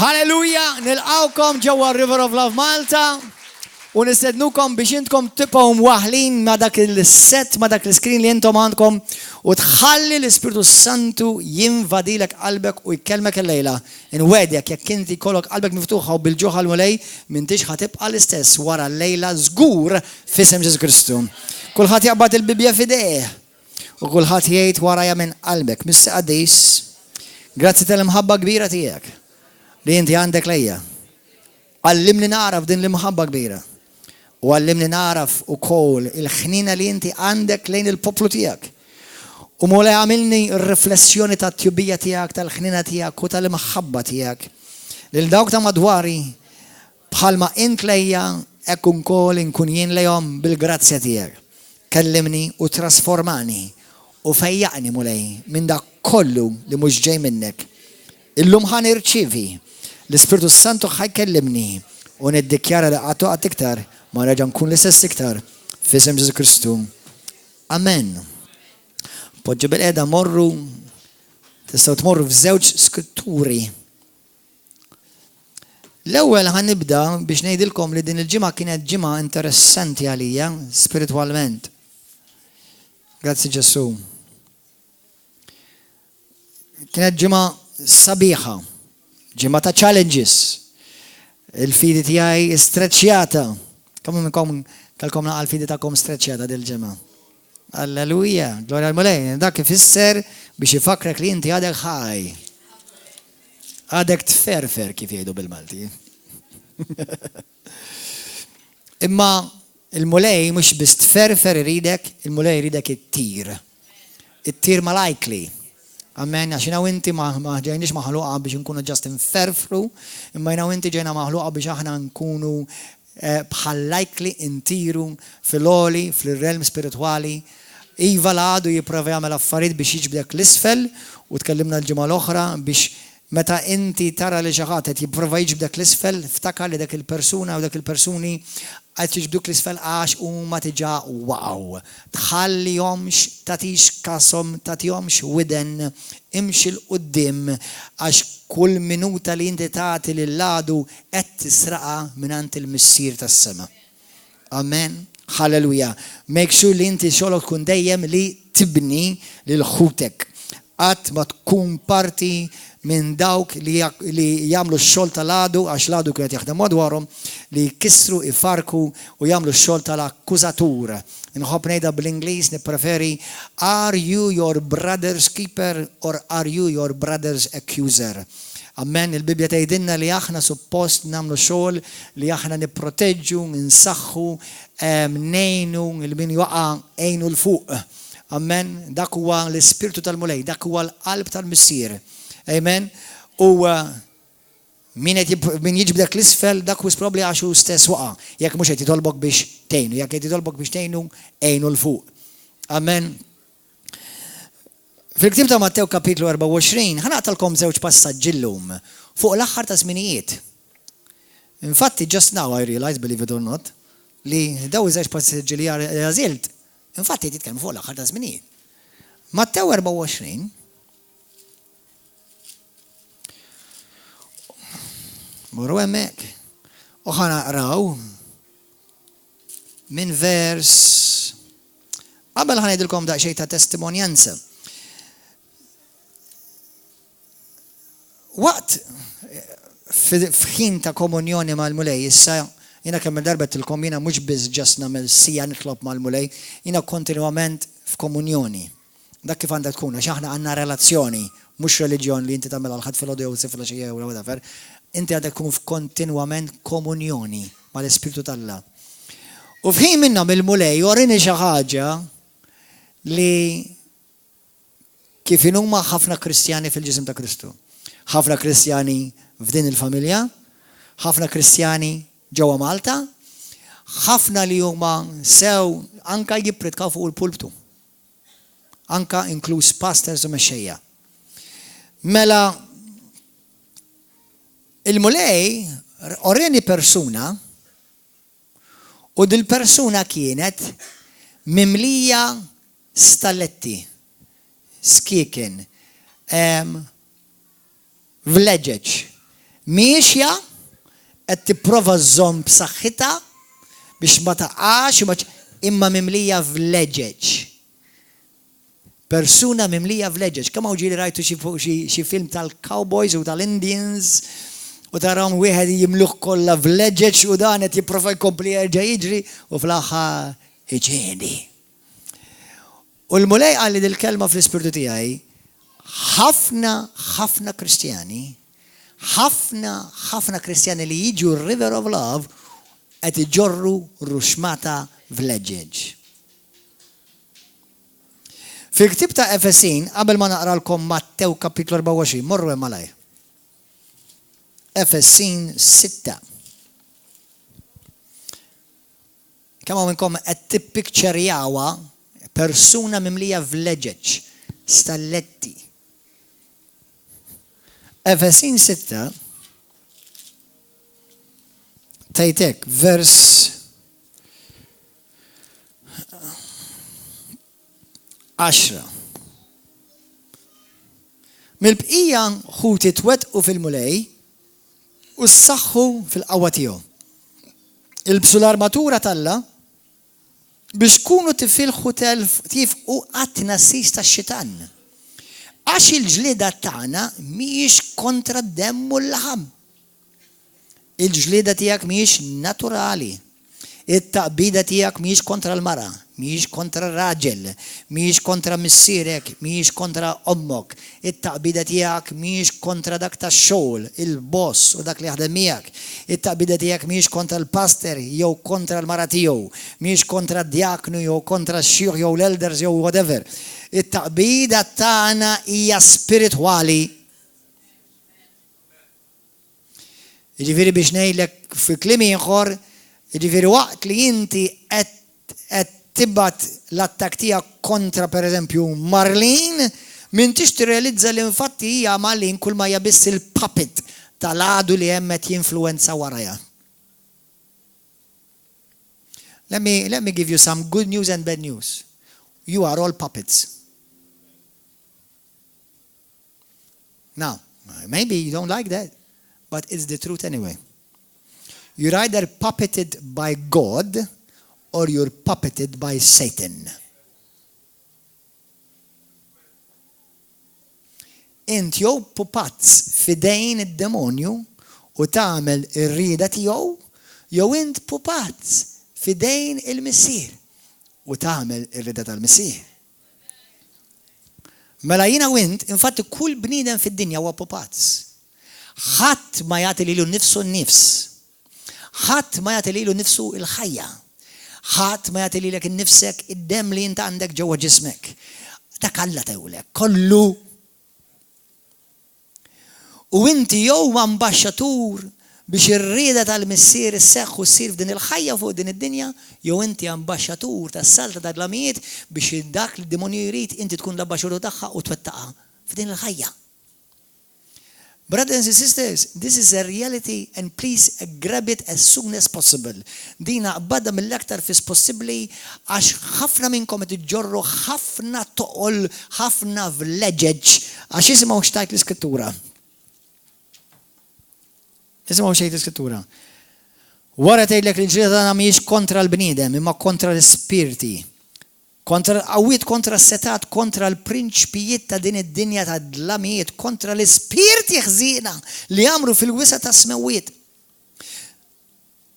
Halleluja, nilqawkom ġewwa River of Love Malta u nistednukom biex intkom tibqgħu waħlin ma' dak il-set, ma' dak l-iskrin li intom għandkom u tħalli l-Ispiritu Santu jinvadilek qalbek u jkellmek il-lejla. Inwedek jekk inti kollok qalbek miftuħa u bil-ġuħa l-mulej m'intix ħatibqa' l-istess wara l-lejla żgur f'isem Ġesu Kristu. Kulħadd jaqbad il-Bibja f'idejh u kulħadd jgħid warajja minn qalbek. Mr. Qaddis, grazzi tal-imħabba kbira tiegħek li inti għandek lejja. Għallimni naraf din l-imħabba kbira. U għallimni naraf ukoll il-ħnina li inti għandek lejn il-poplu tiegħek. U mole għamilni riflessjoni ta' tjubija tiegħek, tal-ħnina tiegħek u tal-imħabba tiegħek. Lil dawk ta' madwari bħalma int lejja hekk ukoll inkun jien lejhom bil-grazzja tiegħek. Kellimni u trasformani u fejjaqni mulej minn dak kollu li mhux ġej minnek. Illum ħan irċivi l-Ispiritu Santu ħajkellimni u niddikjara li għatu għat iktar ma reġa' nkun l-istess iktar f'isem Ġesu Kristu. Amen. Poġġu bil-qiegħda morru tistgħu tmorru f'żewġ skritturi. L-ewwel ħanibda biex ngħidilkom li din il-ġimgħa kienet ġimgħa interessanti għalija spiritwalment. Grazzi Ġesu. Kienet ġimgħa sabiħa. Ġimgħa ta' challenges. Il-fidi tiegħi stretchjata. Kemm minnkom kellkom naqal fidi tagħkom stretchjata dil-ġimgħa. Alleluja, glorja l-mulej. Dak ifisser biex ifakrek li inti għadek ħaj. Għadek tferfer kif jgħidu bil-Malti. Imma il-mulej mhux biss tferfer iridek, il-mulej iridek it-tir. It-tir malajkli. Amen, għax jina inti ma ġejniex maħluqa biex nkunu ġast inferfru, imma jina inti ġejna maħluqa biex aħna nkunu bħal likely intiru fil-oli, fil-realm spirituali. Iva l-għadu jiprofa jagħmel affarijiet biex jiġbdek l-isfel u tkellimna l-ġimgħa l-oħra biex meta inti tara li xi ħadd qed jipprova jiġbdek l-isfel, ftakar li dak il-persuna u dak il-persuni qed jiġbduk l-isfel għax huma diġà wow. Tħallihomx, tagħtix kasom, tagħtihomx widen, imxi l-qudiem għax kull minuta li inti tagħti lil-għadu qed tisraqa mingħand il-missier tas-sema. Amen. Halleluja. Make sure li inti xogħolok tkun dejjem li tibni lil ħutek. Qatt ma tkun parti minn dawk li jagħmlu x-xogħol tal-għadu għax l-għadu kienet jaħdem madwarhom li jkissru, ifarku u jagħmlu x-xogħol tal-akkużatur. Inħobb ngħidha bl-Ingliż nippreferi are you your brother's keeper or are you your brother's accuser? Amen, il-Bibja tgħidilna li aħna suppost nagħmlu xogħol li aħna nipproteġġu, nsaħħu, ngħinu il-min jaqa' għejnu l-fuq. Amen, dak huwa l-ispirtu tal-mulej, dak huwa l-qalb tal-missier. Amen. U min jiġbdek l-isfel dak wis probably għaxu stess waqa. Jekk mhux qed jitolbok biex tgħinu, jekk qed jitolbok biex tgħinu għejnu l-fuq. Amen. Fil-ktieb ta' Mattew kapitlu 24 ħanaqtalkom żewġ passaġġi llum fuq l-aħħar ta' żminijiet. Infatti just now I realize, believe it or not, li daw iż-żewġ passaġġi li għażilt, infatti titkellmu fuq l-aħħar ta' żminijiet. Mattew 24 Morru hemmhekk. U ħanaqraw minn vers qabel ħanejdilkom daqsxejn ta' testimonjanza. Waqt f'ħin ta' komunjoni mal-mulej, issa jiena kemm darbettilkom jiena mhux biss ġast nagħmel sija nitlob mal-mulej, jiena kontinwament f'komunjoni. Dak kif għandha tkun għax aħna għandna relazzjoni, mhux reliġjon li inti tagħmel għal ħadd fil-ħodu jew sifla xi jew whatever. Inti għadek tkun f'kontinwament komunjoni mal-Ispiritu tal-Alla. U f'ħin minnhom il-mulej jorini xi ħaġa li kif huma ħafna Kristjani fil-ġisem ta' Kristu. Ħafna Kristjani f'din il-familja, ħafna Kristjani ġewwa Malta, ħafna li huma sew anka jippritkaw fuq il-pulptu. Anka inkluż pastors u mexxejja. Mela il-mulej orreni persuna u dil-persuna kienet mimlija stalletti, skieken, vleġeġ, miexja qed tipprova żżomm b'saħħitha biex ma taqax imma mimlija v'leġeġ. Persuna mimlija v'leġeġ. Kemm hawn ġieli rajtu xi film tal-cowboys u tal-Indians u tarawhom wieħed jimluh kollha v'leġeġ u dan qed jipprova jkompli jerġa' jiġri u fl-aħħar iġieni. U l-mulej qal li dil-kelma fl-ispirtu tiegħi ħafna Kristjani, ħafna Kristjani li jiġu r-River of Love qed iġorru ruxmata v'leġeġ. Fil-ktib ta' Efesin, qabel ma naqralkom Mattew kapitlu 24, morru hemm malaj. Efesin 6. Kemm hawn minnkom qed tippikċerjawha persuna mimlija v'leġeġ, stalletti. Efesin 6 tajtek vers 10. Mil-bqija ħu titwettqu fil-mulej u s-saħħu fil-qawwa tiegħu. Ilbsu l-armatura Alla biex tkunu tifilħu tifqu qatt-tnassis tax-xitan. Għax il-ġlieda tagħna mhijiex kontra d-demm u l-laħam. Il-ġlieda tiegħek mhijiex naturali. It-taqbida tiegħek mhijiex kontra l-mara, mhijiex kontra r-raġel, mhijiex kontra missierek, mhijiex kontra ommok. It-taqbida tiegħek mhijiex kontra dak tax-xogħol, il-boss u dak li jaħdem miegħek. It-taqbida tiegħek mhijiex kontra l-pastor jew kontra l-mara tiegħu, mhijiex kontra d-djaknu jew kontra x-xjuħ jew l-elders jew whatever. It-taqbida tagħna hija spiritwali. Jiġifieri biex ngħidlek fi kliem ieħor, jiġifieri waqt li inti qed tibgħat l-attakk tiegħek kontra pereżempju Marlene, m'intix tirrealizza li infatti hija Marlene kull ma hija biss il-puppet tal-għadu li hemm qed jinfluwenza warajha. Let me give you some good news and bad news. You are all puppets. Now, maybe you don't like that, but it's the truth anyway. You're either puppeted by God or you're puppeted by Satan. Int jew pupazz fidejn id-demonju u tagħmel ir-rieda tiegħu, jew int pupazz fidejn il-missier u tagħmel ir-rieda tal-missier. Mela jiena u int, infatti kull bniedem fid-dinja huwa pupazz. Ħadd ma jagħti lilu nnifsu nnifs. ħadd ma jagħti lilu nnifsu l-ħajja. ħadd ma jagħti lilek innifsek id-demm li inta għandek ġewwa ġismek. Dak Alla tewlek kollu. U inti jew ambaxxatur biex ir-rieda tal-missier isseħħ u ssir f'din il-ħajja fuq din id-dinja, jew inti ambaxxatur tas-salta tal-lamijiet biex dak li d-demonju jrid inti tkun l-abbaxxatur tagħha u twettaqha f'din il-ħajja. Brothers and sisters, this is a reality and please grab it as soon as possible. Dina qbadda mill-aktar fis possibbli għax ħafna minnkom qed iġġorru ħafna toqol, ħafna vleġeġ għax isimgħu xtajt l-iskrittura. Isimgħu xejn l-iskrittura. Wara tgħidlek li l-ġlieda tagħna mhijiex kontra l-bniedem imma kontra l-ispirti. Kontra l-qawwiet, kontra s-setat, kontra l-prinċpijiet ta' din id-dinja ta' dlamijiet, kontra l-ispirti ħżiena li jamru fil-wisa ta' smewiet.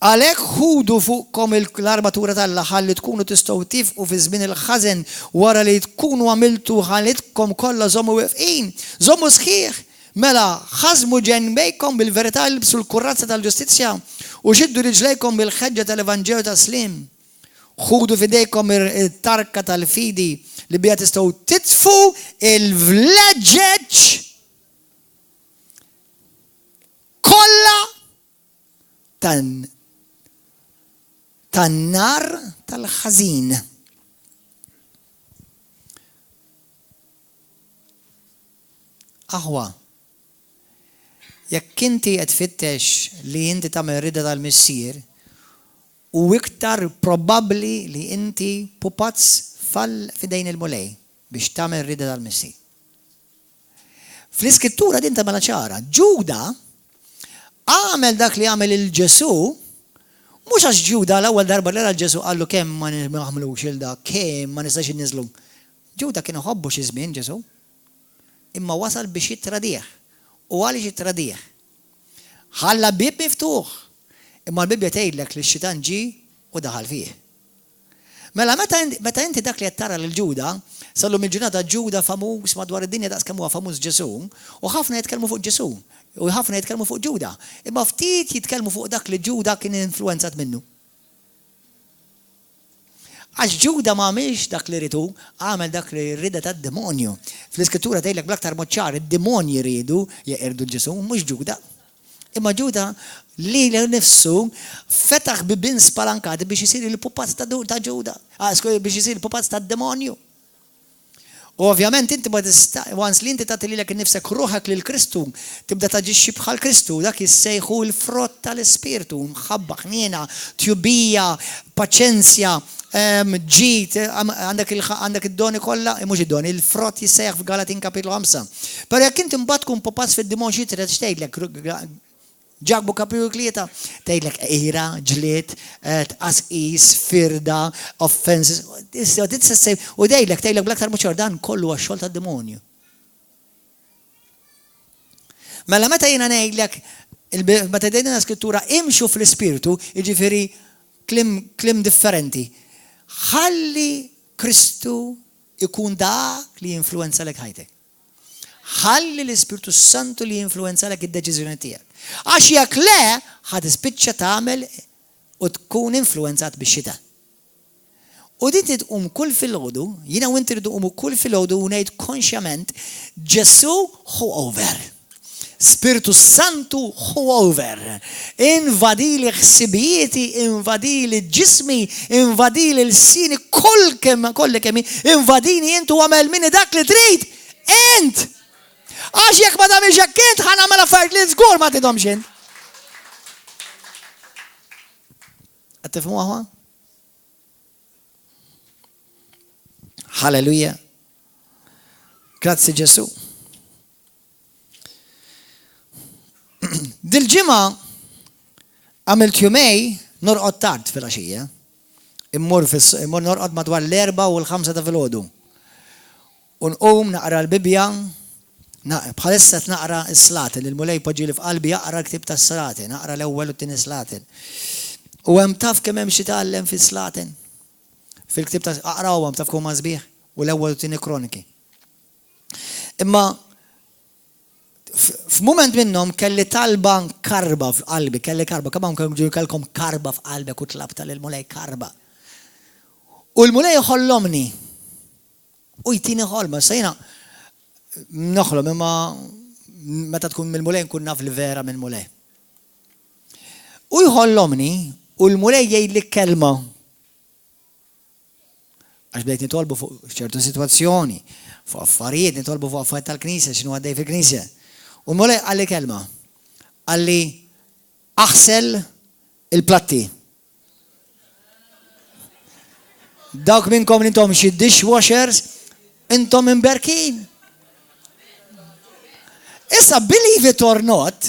Għalhekk ħudu fuqkom l-armatura tal-Alla ħalli tkunu tistgħu tifqu fi żmien il-ħażen wara li tkunu għamiltu ħalitkom kollha żommu wefqin, żommu sħiħ. Mela ħażmu ġenbejkom bil-verità ilbsu l-kurrazza tal-ġustizzja u xiddu riġlejkom bil-ħeġġa tal-Evanġelju tas-slim. Ħudu fidejkom il-tarka tal-fidi li bija tistgħu titfu il-vleġeġ kollha tan-nar tal-ħażin. Aħwa, jekk inti qed tfittex li inti tagħmel rieda tal-missier, u iktar probabbli li inti pupazz fall fidejn il-mulej biex tagħmel rieda tal-missier. Fl-iskrittura din tagħmel ċara, Ġuda għamel dak li għamel il-Ġesu, mux għax Ġuda l-ewwel darba li l-Ġesu għallu kemm ma nagħmlux il-da, kemm ma nistax inniżlu. Ġuda kien iħobbu xi żmien Ġesu, imma wasal biex jitradih. U għaliex jitradih. Ħalla bib miftuħ, imma l-Bibja tgħidlek li x-xitan ġi u daħal fih. Mela meta inti dak li qed tara lil Ġuda, sallum il-ġurnata Ġuda famuż madwar id-dinja daqs kemm huwa famuż Ġesu, u ħafna jitkellmu fuq Ġesu, u ħafna jitkellmu fuq Ġuda, imma ftit jitkellmu fuq dak li Ġuda kien influenzat minnu. Għax Ġuda ma għamilx dak li ridu, għamel dak li rida tad-demonju. Fl-iskrittura tgħidlek bl-aktar mod ċar, id-demonji jridu jeqirdu Ġesu, mhux Ġuda. Imma Ġuda li nifsu fetaħ bibin spalankati biex jisir il-pupazz ta' Ġuda, biex jisir il-pupazz ta' demonju. U ovvjament inti ma tista' once li inti tagħti lilek innifsek ruħek lil Kristu, tibda taġixxi bħal Kristu, dak jissejħu l-frott tal-Ispirtu, mħabba ħniena, tjubija, paċenzja, ġid, għandek id-doni kollha, mhux id-doni, il-frott jissejħ f'Galatin kapitlu 5. Però jekk inti mbagħad tkun pupazz fid-dimon xi trid tgħidlek ġagbu kapitlu 3, tgħidlek ira, ġlied, tqasqis, firda, offenses, u tgħidlek bl-aktar muċor dan kollu għax-xogħol tad-demonju. Mela meta jiena ngħidlek, meta tgħidilna skrittura imxu fl-Ispirtu, jiġifieri klim differenti. Ħalli Kristu ikun dak li jinfluwenza lek ħajtek. Ħalli l-Ispirtu Santu li jinfluwenza lek id-deċiżjoni tiegħek. Għax jekk le, ħad ispiċċa tagħmel u tkun influenzat bix-xita. U din tqum kull filgħodu, jiena u inti rridu nqumu kull filgħodu u ngħid konxjament Ġesu hu over. Spiritu Santu hu over. Invadili ħsibijieti, invadili ġismi, invadili l-sini kolli kemm invadini intu għamel minni dak li trid. Int! Għax jekk ma tagħmilx hekk int ħanagħmel affarijiet li żgur ma tidhomx int. Qed tifhmu aħwa? Halleluja. Grazzi Ġesu. Dil-ġimgħa għamilt jumej norqod tard fil-għaxija. Immur norqod madwar l-4 u l-5 ta' filgħodu. U nqum naqra l-Bibja, bħalissa naqra s-slatin, il-mulej poġġili f'qalbi jaqra l-ktib ta' s-slatin, naqra l-ewwel u t-tieni slatin. U hemm taf kemm hemm xi tgħallem fis-slatin. Fil-ktib ta' aqrawhom taf kum sbieħ u l-ewwel u t-tieni kroniki. Imma f'mument minnhom kelli talba karba f'qalbi, kelli karba, kemm kellkom karba f'qalbek u tlabta lil-mulej karba. U l-mulej ħollomni. U jtini ħolma, sajna noħlom imma meta tkun mill-mulej nkun naf li vera mill-mulej. U jħollomni u l-mulej jgħidli kelma. Għax bdejt nitolbu fuq ċertu situazzjoni, fuq affarijiet, nitolbu fuq affarijiet tal-Knisja, x'inhu għaddej fil-Knisja. U l-mulej għalli kelma. Għalli aħsel il-platti. Dawk minnkom li intom xi dishwashers, intom imberkin. Issa believe it or not,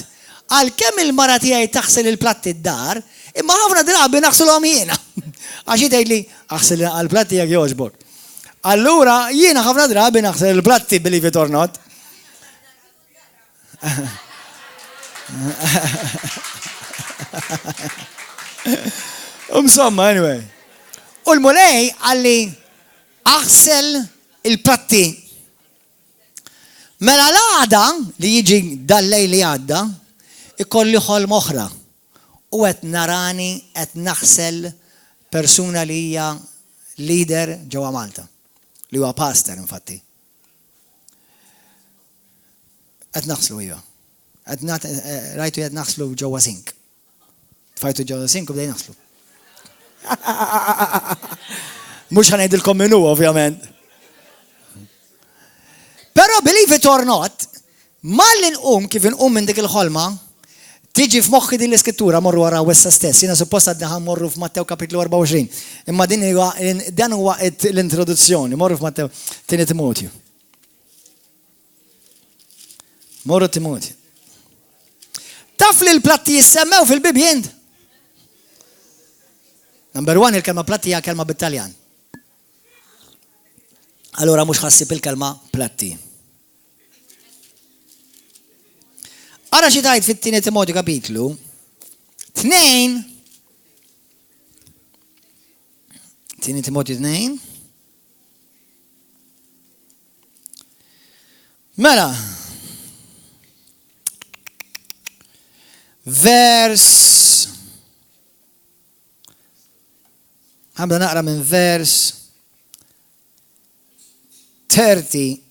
għal kemm il-mara tiegħi taħsel il-platti d-dar, imma ħafna drabi naħsulhom jiena. Għax jgħidli aħsel għall-platti jekk jogħġbok. Allura jiena ħafna drabi naħsel il-platti believe it or not. Insomma, anyway. U l-mulej għalli aħsel il-platti. Mela l-għada li jiġi dal-lej li għadda, ikolli ħolm oħra. U qed narani qed naħsel persuna li hija leader ġewwa Malta. Li huwa pastor infatti. Qed naħslu iva. Rajtu qed naħslu ġewwa sink. Fajtu ġewwa sink u bdej naħslu. Mux ħanajdilkom minnu, ovvjament. Pero believe it or not, mal kif inqum minn dik il-ħolma, tiġi f'moħħi din l-iskrittura morru wara wessa stess. Jiena suppost għadna ħammorru f'Mattew kapitlu 24. Imma dan huwa l-introduzzjoni, morru f'Mattew 2 Timotju. Morru Timotju. Taf li l-platti jissemmew fil-bibjien. Number one, il-kelma platti hija kelma bit-Taljan. Allora mhux ħassib il-kelma platti. Ara xi tajt fit-tieni Timotju kapitlu 2. Tieni Timotju 2. Mela. Ħabda naqra minn vers 30.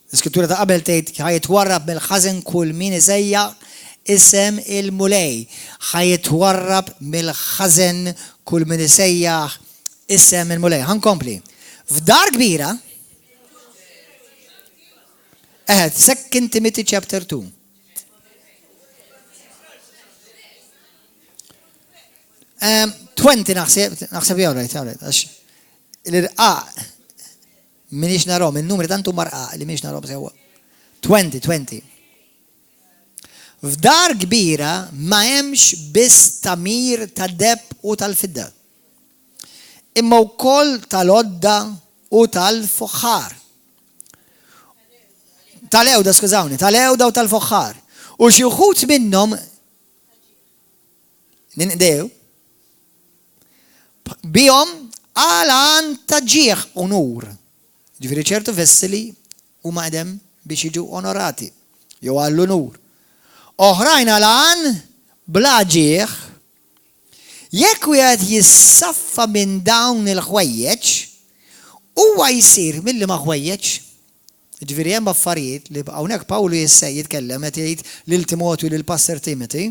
L-iskrittura ta' qabel tgħid ħajitwarrab mill-ħażen kull min isejjaħ isem il-mulej. Ħajitwarrab mill-ħażen kull min isejjaħ isem il-mulej. Ħankompli. F'dar kbira. 2 Timothy chapter 2. Um, 20 naħseb jew rajt. L-irqaq minix narom, il-numri tantu marqaq li minix narom sewa. 20. F'dar kbira ma hemmx biss tamir tad-deb u tal-fidda. Imma wkoll tal-odda u tal-fuħħar. Tal-ewda, skużawni, tal-ewda u tal-fuħħar. U xi wħud minnhom ninqdew bihom għalan taġġieħ unur. Ġifieri ċertu vessili huma qedem biex jiġu onorati. Jew għall-unur. Oħrajn għalan bla ġieħ, jekk wieħed jissaffa minn dawn il-ħwejjeġ, huwa jsir milli ma ħwejjeġ. Ġifieri hemm affarijiet li hawnhekk Pawlu jitkellem qed jgħid lil Timotju lil Pastor Timothy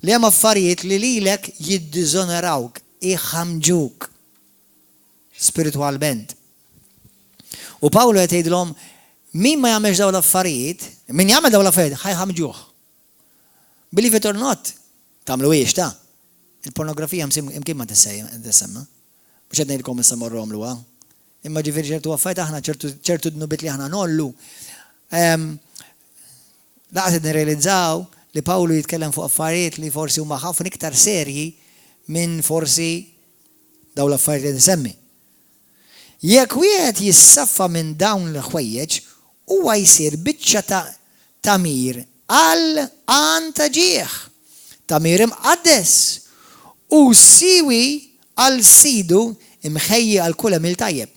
li hemm affarijiet li lilek jiddiżonorawk, iħamġuk spiritualment. U Pawlu qed jgħidilhom min ma jagħmelx dawn l-affarijiet, min jagħmel dawn l-affarijiet ħajħamġuh. Believe it or not, tagħmluhiex ta' il-pornografija imkien ma tissemma. Mhux qed ngħidilkom issa morru għamluha. Imma ġifieri ċertu affarijiet aħna ċertu dnubit li aħna nollu. Laqgħet nirrealizzaw li Pawlu jitkellem fuq affarijiet li forsi huma ħafna iktar serji minn forsi dawn l-affarijiet li nsemmi. Jekk wieħed jissaffa minn dawn l-ħwejjeġ, huwa jsir biċċa ta' tamir għal għan taġieħ, tamir imqaddes u siwi għal sidu imħejji għal kull emil tajjeb.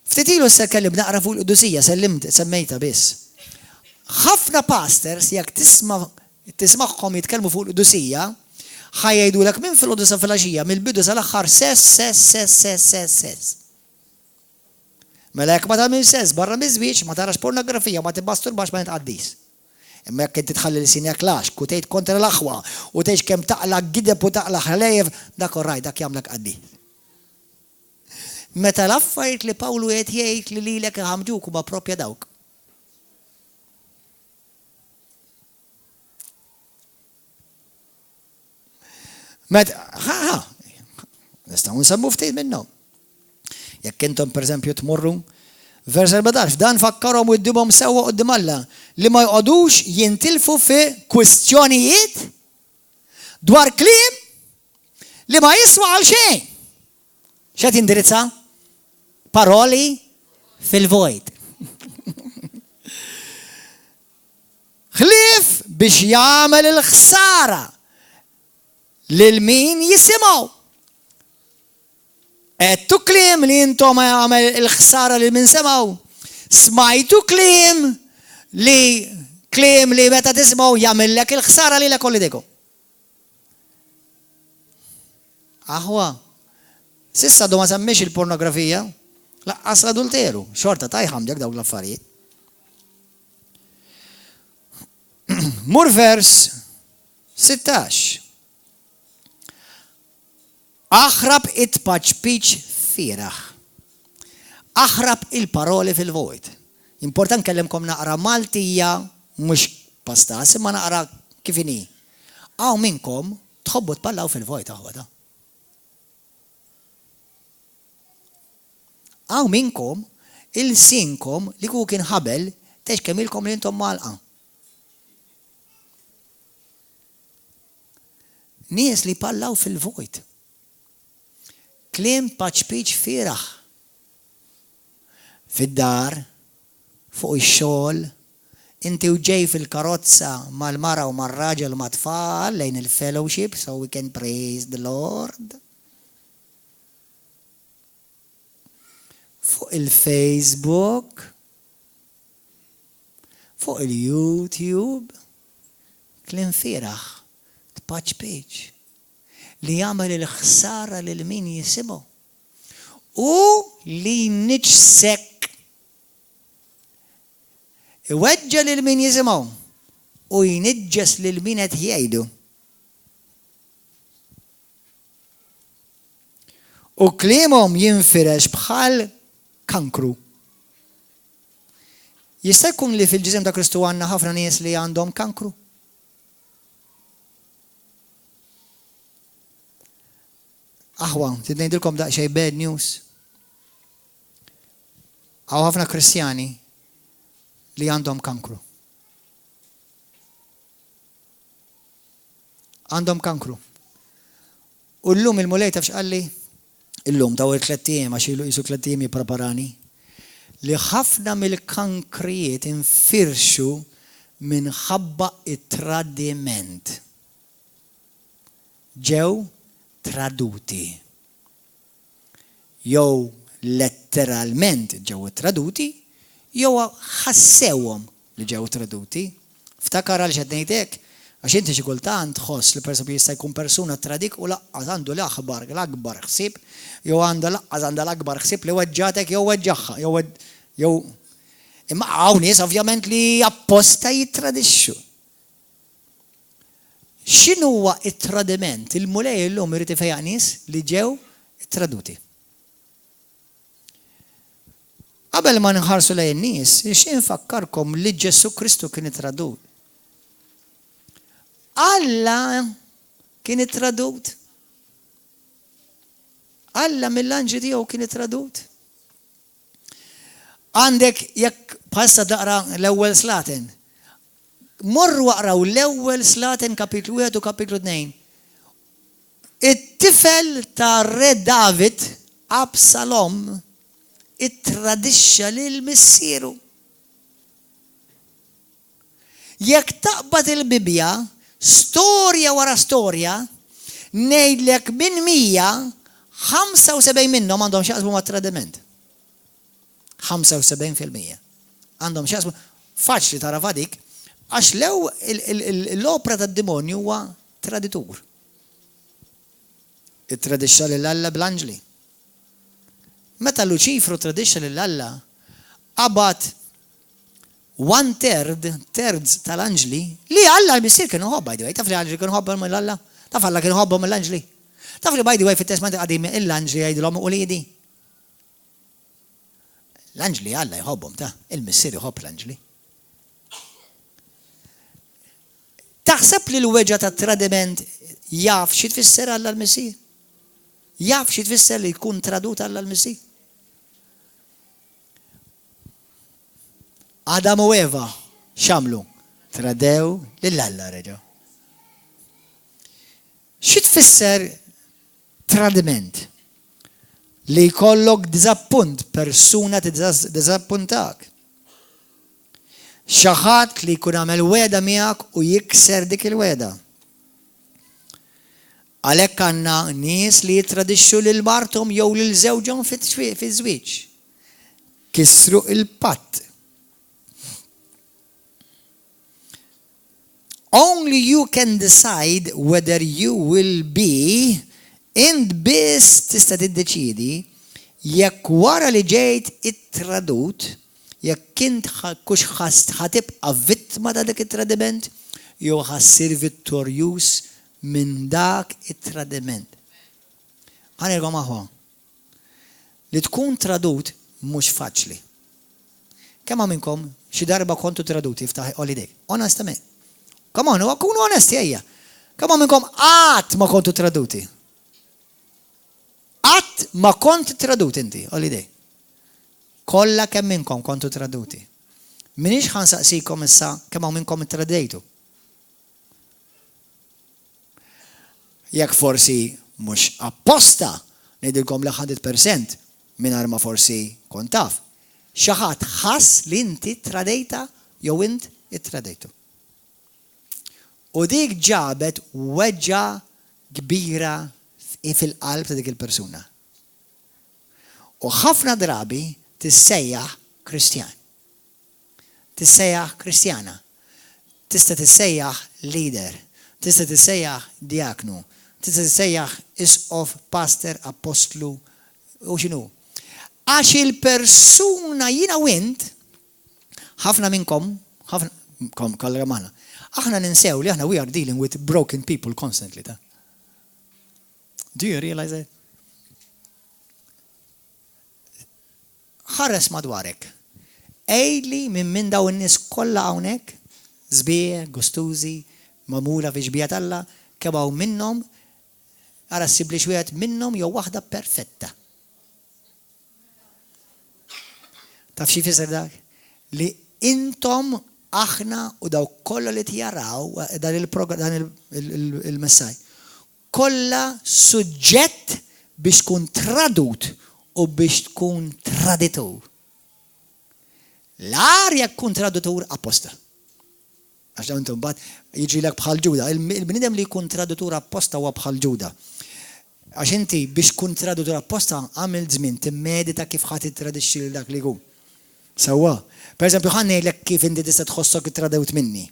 Ftit ilu issa kellim naqra fuq il-qudusija, semmejta biss. Ħafna pastors jekk tismagħhom jitkellmu fuq il-qudusija, ħajjgħidulek minn fil-qudusja fil-għaxija mill-bidu sal-aħħar sess. Mela jekk ma tagħmel sess barra miż-żwieġ, ma tarax pornografija, ma tibbasturbax ma nitqaddis. Imma jekk inti tħalli l-sinjak laxk u tgħid kontra l-aħwa u tgħid kemm taqlaq gideb u taqlaq ħlejjev, dak orraj dak jagħmlek qaddi. Meta l-affarijiet li Pawlu qed jgħid li lilek iħamġuk huma proprja dawk. Nistgħu nsemmu ftit minnhom. Jekk intom pereżempju tmorru vers 14, dan fakkarhom qudiemhom sewwa quddiem Alla li ma jqogħdux jintilfu fi kwistjonijiet dwar kliem li ma jiswa għal xejn. X'qed jindirizza? Paroli fil-vojt. Ħlief biex jagħmel il-ħsara lil min jisimgħu. Għedtu kliem li intom għamel il-ħsara li min semaw. Smajtu kliem li meta tismaw jagħmellek il-ħsara li l-kolli deku. Aħwa, sissa du ma semmix il-pornografija, laqqas l-adulteru, xorta tajħamġek dawk l-affarijiet. Mur vers 16. Aħrab it-paċpiċ firaħ. Aħrab il-paroli fil-vojt. Important kellimkom naqra Maltija, mux pastas, imma naqra kifini. Għaw minnkom tħobbu tpallaw fil-vojt għawada. Għaw minnkom il-sinkom li ku kien ħabel teċ kemilkom li intom malqa. Nies li pallaw fil-vojt. Kliem paċ-piċ firaħ. Fid-dar, fuq ix-xogħol, inti u ġej fil-karozza mal-mara u mar-raġel u mat-tfal lejn il-fellowship so we can praise the Lord. Fuq il-Facebook, fuq il-YouTube, kliem firaħ, paċ-piċ, li jagħmel il-ħsara lil min jisimgħu u li niġsek iweġġa lil min jisimgħu u jniġġes lil min qed jgħidu. U kliemhom jinfirex bħal kankru. Jista' jkun li fil-ġisem ta' Kristu għandna ħafna nies li għandhom kankru. Aħwa, tidnejdilkom daqsxejn bad news. Għaw ħafna Kristjani li għandhom kankru. Għandhom kankru. U l-lum il-mulej tafx għalli, il-lum daw il-klettijiem, għax jisu klettijiem jipreparani, li ħafna mill-kankrijiet infirxu minħabba it-tradiment. Ġew traduti. Jew letteralment ġew traduti, jew ħassewhom li ġew traduti. Ftakar għal xed ngħidlek, għax inti xi kultant tħoss li pereżempju jista' jkun persuna tradik u laqqas għandu l-akbar ħsieb, jew għandha l-akbar ħsieb li weġġatek jew weġġaħħa, jew imma hawn nies ovvjament li apposta jittradixxu. X'inhu huwa it-tradiment? Il-mulej illum irid ifejjaq nies li ġew traduti. Qabel ma nħarsu lejn nies, xi nfakkarkom li Ġesu Kristu kien ittradut. Alla kien ittradut. Alla mill-anġi tiegħu kien ittradut. Għandek jekk bħalissa daqra l-ewwel slaten. Morru waqraw l-ewwel slaten kapitlu 1 u kapitlu 2. It-tifel ta' Re David, Absalom, ittradixxa lil missieru. Jekk taqbad il-Bibja, storja wara storja, ngħidlek minn 175 minnhom għandhom x'jaqsmu mat-tradiment. 75% għandhom x'jaqsmu. Faċli tara fadik, għax l-opra tad-demonju huwa traditur. Ittradixxa lil Alla bl-anġli. Meta Luċifru tradixxa lil Alla, qabad 1/3 tal-anġli li Alla l-missier kienu ħobb, by the way. Taf li anġli kienu ħobbhom mill-Alla? Taf Alla kienu ħobbhom mill-anġli? Taf li by the way fit-Testament qadim l-anġli jgħidulhom uliedi. L-anġli Alla jħobbhom ta' il-missier jħobb l-anġli. Taħseb li l-weġa ta' tradiment jaf xi tfisser Alla l-missier? Jaf xi tfisser li jkun tradut Alla l-missier? Adam u Eva x'għamlu? Tradew lil Alla reġgħu. Xi tfisser tradiment? Li jkollok diżappunt, persuna tiżappuntak. Xi ħadd li jkun għamel weda miegħek u jikser dik il-weda. Għalhekk għandna nies li jittradixxu lil marthom jew lil żewġhom fiż-żwieġ. Kissru il-patt. Only you can decide whether you will be and biss tista' tiddeċiedi jekk wara li ġejt it-tradut jekk int kux ħatibqa' vittma ta' dak it-tradiment jew ħassir vittorjuż minn dak it-tradiment. Ħanirkom aħwa. Li tkun tradut mhux faċli. Kemm minnkom xi darba kontu traduti ftaħ holiday? Onestament. Come on, kunu onesti ejja. Kemm minnkom qatt ma kontu traduti? Qatt ma kont tradut inti holiday. Kollha kemm minnkom kontu traduti. Minix ħansaqsikom issa kemm minnkom ittradejtu. Jekk forsi mhux apposta ngħidilkom li 100% mingħajr ma forsi kont taf. Xi ħadd ħass li inti tradejta jew int ittradejtu. U dik ġabet weġġa kbira fil-qalb ta' dik il-persuna. U ħafna drabi tissejjaħ Kristjan. Tissejjaħ Kristjana. Tista' tissejjaħ leader. Tista' tissejjaħ diaknu. Tista' tissejjaħ isqof, pastor, apostlu u x'inhu. Għax il-persuna jiena u int, ħafna minnkom, ħafna kollega magħna, aħna ninsew li aħna we are dealing with broken people constantly. Do you realize it? Ħares madwarek. Ejli minn daw in-nies kollha hawnhekk, żbieħ, gustużi, magħmula fi ġbija Alla, kemm hawn minnhom ara ssibli xi wieħed minnhom jew waħda perfetta. Taf xi jfisser dak? Li intom aħna u daw kollha li tjaraw dan il-messaġġ. Kollha suġġett biex tkun tradut u biex tkun traditur. L-ar jekk tkun tradutur apposta. Għax dawn intom mbagħad jiġilek bħal Ġuda. Il-bniedem li jkun tradutur apposta huwa bħal Ġuda. Għax inti biex tkun tradutur apposta għamil żmien timmedita kif ħadd ittradixxi lil dak li jkun. Sewwa. Pereżempju ħa ngħidlek kif inti tista' tħossok ittradewt minni.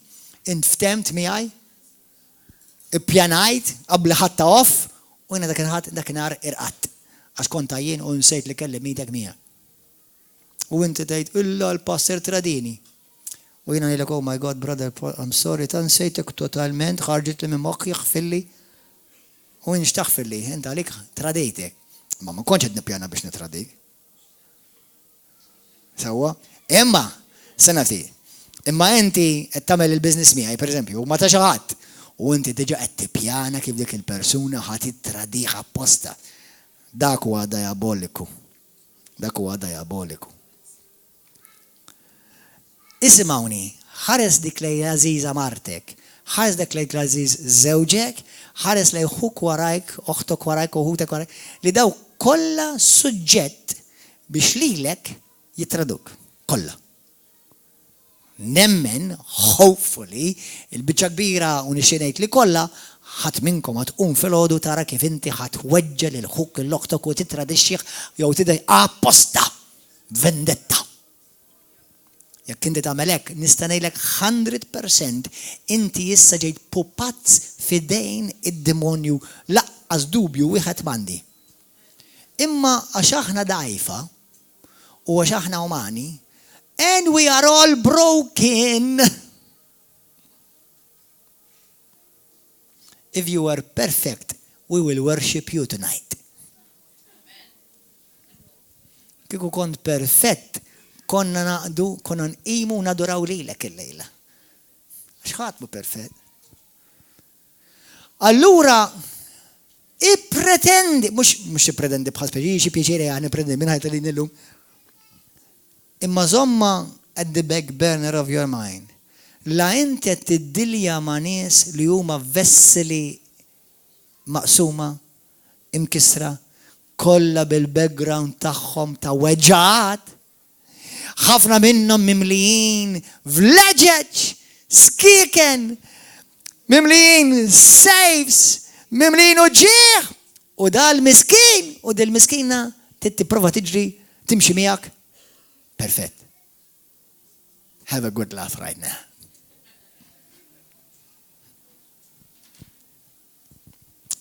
Int ftemt miegħi? Ippjanajt qabel ħatta off u jiena dakinhar irqatt. Għax kont jien u nsejt li kelli miegħek miegħek. U inti tgħid illa l-passer tradini. U jiena ngħidlek oh my God brother I'm sorry ta' nsejtek totalment ħarġet li minn moħħi jaħfilli. U inx taħfilli, int għalik traditek. Ma kontx qed nippjana biex nitradik. Sewwa? Imma senati. Imma inti qed tagħmel il-business miegħi pereżempju u ma ta' xi ħadd. U inti diġà qed tippjana kif dik il-persuna ħadd ittradiha apposta. Dak huwa diaboliku. Dak huwa diaboliku. Isimgħuni, ħares dik lej għażiża martek, ħares dik lej għażiż żewġek, ħares lej ħuk warajk, oħtok warajk, uħutek warajk, li daw kollha suġġett biex lilek jitraduk. Kollha. Nemmen, hopefully, il-biċċa kbira u nixxinejt li kollha ħadd minnkom ħatqum filgħodu tara kif inti ħatweġġa lil ħuk l-oħtok u titradixxih jew tidej apposta vendetta. Jekk inti tagħmel hekk, nista' ngħidlek 100% inti issa ġejt pupazz fidejn id-demonju laqqas dubju wieħed m'għandi. Imma għax aħna dgħajfa u għax aħna umani, and we are all broken. If you are perfect, we will worship you tonight. Kieku kont perfett, konna naqdu, konna nqimu nadoraw lilek il-lejla. X'ħadd mu perfett. Allura, ippretendi, mhux ippretendi bħal xi pjaċiri għani pretendi minn ħajta li nillum. Imma żomma at the back burner of your mind. La inti qed tiddilja ma' nies li huma vesseli maqsuma, imkisra, kollha bil-background tagħhom ta' weġġat. ħafna minnhom mimlijin vleġeġ, skiken, mimlijin sejfs, mimlijin uġieħ. U dal-miskin, u dal-miskina tipprova tiġri timxi miegħek. Perfett. Have a good laugh right now.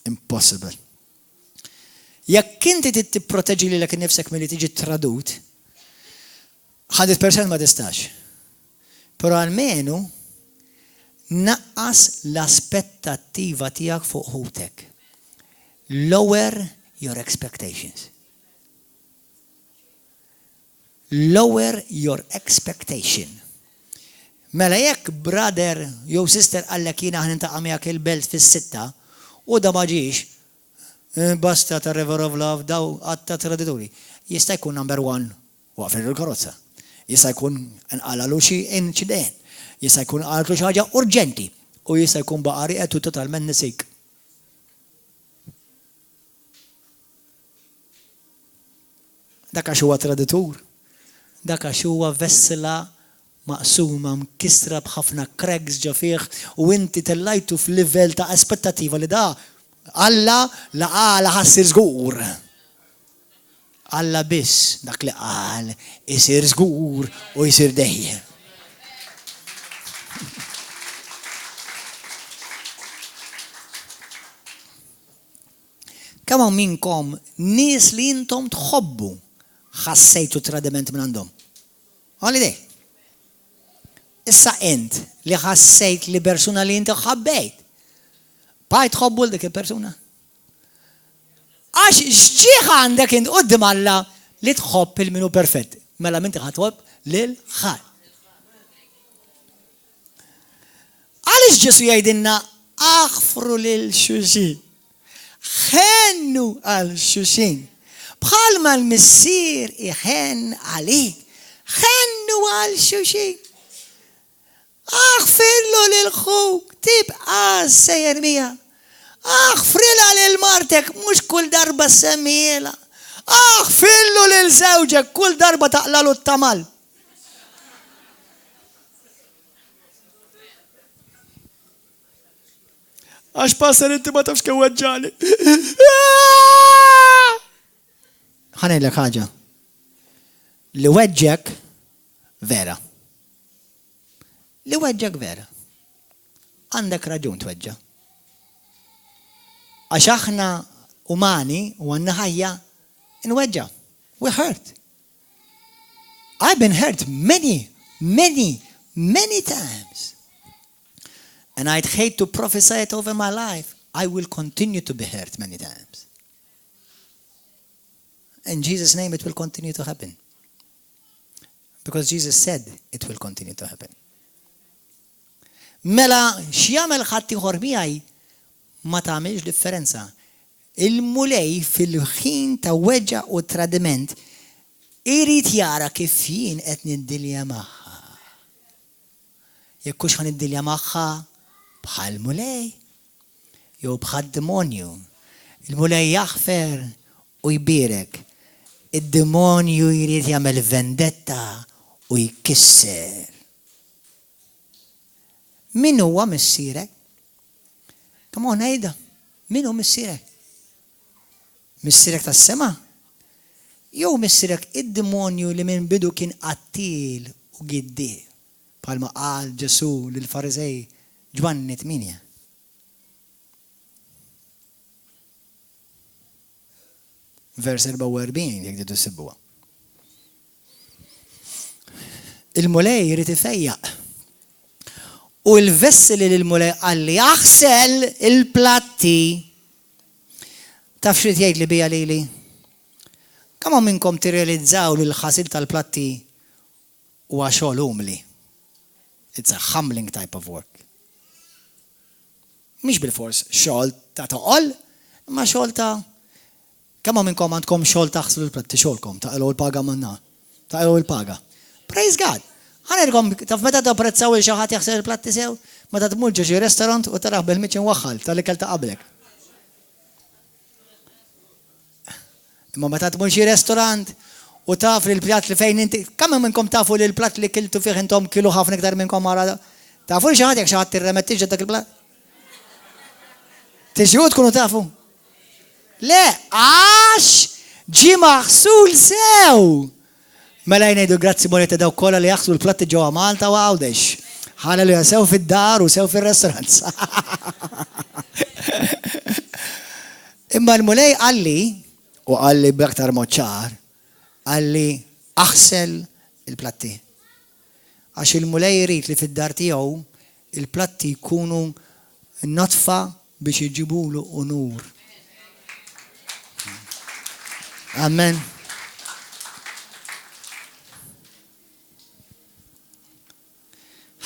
Impossible. Jekk inti tipproteġi lilek innifsek milli tiġi tradut, 100% ma tistax. Però almenu naqqas l-aspettattiva tiegħek fuq ħutek. Lower your expectations. Lower your expectation. Mela jekk brother jew sister għallek jiena ħnintaqa' miegħek il-belt fis-sitta u da ma ġiex basta ta' River of Love daw għatta tradituri. Jista' jkun number one waqfel il-karozza. Jista' jkun nqalalu xi inċident. Jista' jkun qalu xi ħaġa urġenti u jista' jkun baqari qed totalment nisik. Dak għax huwa traditur. Dak għax huwa vessela maqsuma mkisra b'ħafna cracks ġo fih u inti tellajtu f'livell ta' aspettativa li da Alla laqala ħassir żgur. Alla biss dak li qal isir żgur u jsir dejjem. Kemm hawn minkom nies li intom tħobbu ħassejtu tradiment minn għandhom. Holiday. Issa int li ħassejt li persuna li inti ħabbejt. Bajt tħobbu l-dik il-persuna. Għax xġieħ għandek int qoddim Alla li tħobb il-minu perfett. Mela minti ħatħobb lil-ħal. Għalix Ġesu jgħidilna aħfru lil xulxin. ħennu għal xulxin. Bħalma l-missier iħenn għalik. ħennu għal xulxin. Aħfirlu lil-ħuk tibqa sejjer mija. Aħfrila lil-martek mux kull darba semmiela. Aħfirlu lil-żewġek kull darba taqlalu t-tamal. Għax passar inti ma tafx kemm weġġani. Ħanejlek ħaġa. Li weġġek vera. Li weġġek vera. Għandek raġun tweġġa. Għax aħna umani u għanna ħajja nweġġa. We hurt. I've been hurt many times. And I'd hate to prophesy it over my life. I will continue to be hurt many times. In Jesus' name, it will continue to happen. Because Jesus said it will continue to happen. Mela, x'jagħmel ħadd ieħor miegħi ma tagħmilx differenza. Il-mulej fil-ħin ta' weġġa u tradiment irid jara kif jien qed niddilja magħha. Jekk hux ħaniddilja magħha bħal mulej jew bħal demonju. Il-mulej jaħfer u jbierek. Id-demonju jrid jagħmel vendetta u jkisser. Min huwa missierek? Come on, ejda. Min hu missierek? Missierek tas-sema? Jew missierek id-demonju li minn bidu kien qattil u giddi. Bħalma qal Ġesu lill-Farizej Ġwanni 8. Vers 44 jekk tidu ssibbuha. Il-mulej jrid ifejjaq. U l-vesseli l-mulej għalli jaħsel il-platti. Taf xrid jgħid li bija lili? Kemm minnkom tirrealizzaw li l-ħasil tal-platti huwa xogħol umli? It's a humbling type of work. Mhix bil-fors xogħol ta' toqol, imma xogħol ta' kemm minnkom għandkom xogħol taħslu l-platti xogħolkom taqgħu l-paga manna. Taqgħu l-paga. Praise God. Ħanerkom, taf meta tapprezzaw il xi ħadd jaħsel il-platti sew, meta tmur ġi restaurant u taraħ bil-miċin waħħal tal-ikel ta' qablek. Imma meta tmur xi restorant u taf li l-platt li fejn inti, kemm minnkom tafu li l-platt li kiltu fih intom kilu ħafna iktar minnkom mara. Tafu li xi ħadd jekk xi ħadd tirremettix dak il-platt? Tixju tkunu tafu? Le, għax ġi maħsul sew. Mela jnejdu grazzi moneta daw kolla li jaħslu l-platti ġewwa Malta u għawdex. Ħalleluja sew fid-dar u sew fir-restaurants. Imma l-mulej għalli, u għalli b'aktar moċċar, għalli aħsel il-platti. Għax il-mulej jrid li fid-dar tiegħu il-platti jkunu notfa biex iġibulu unur. Amen.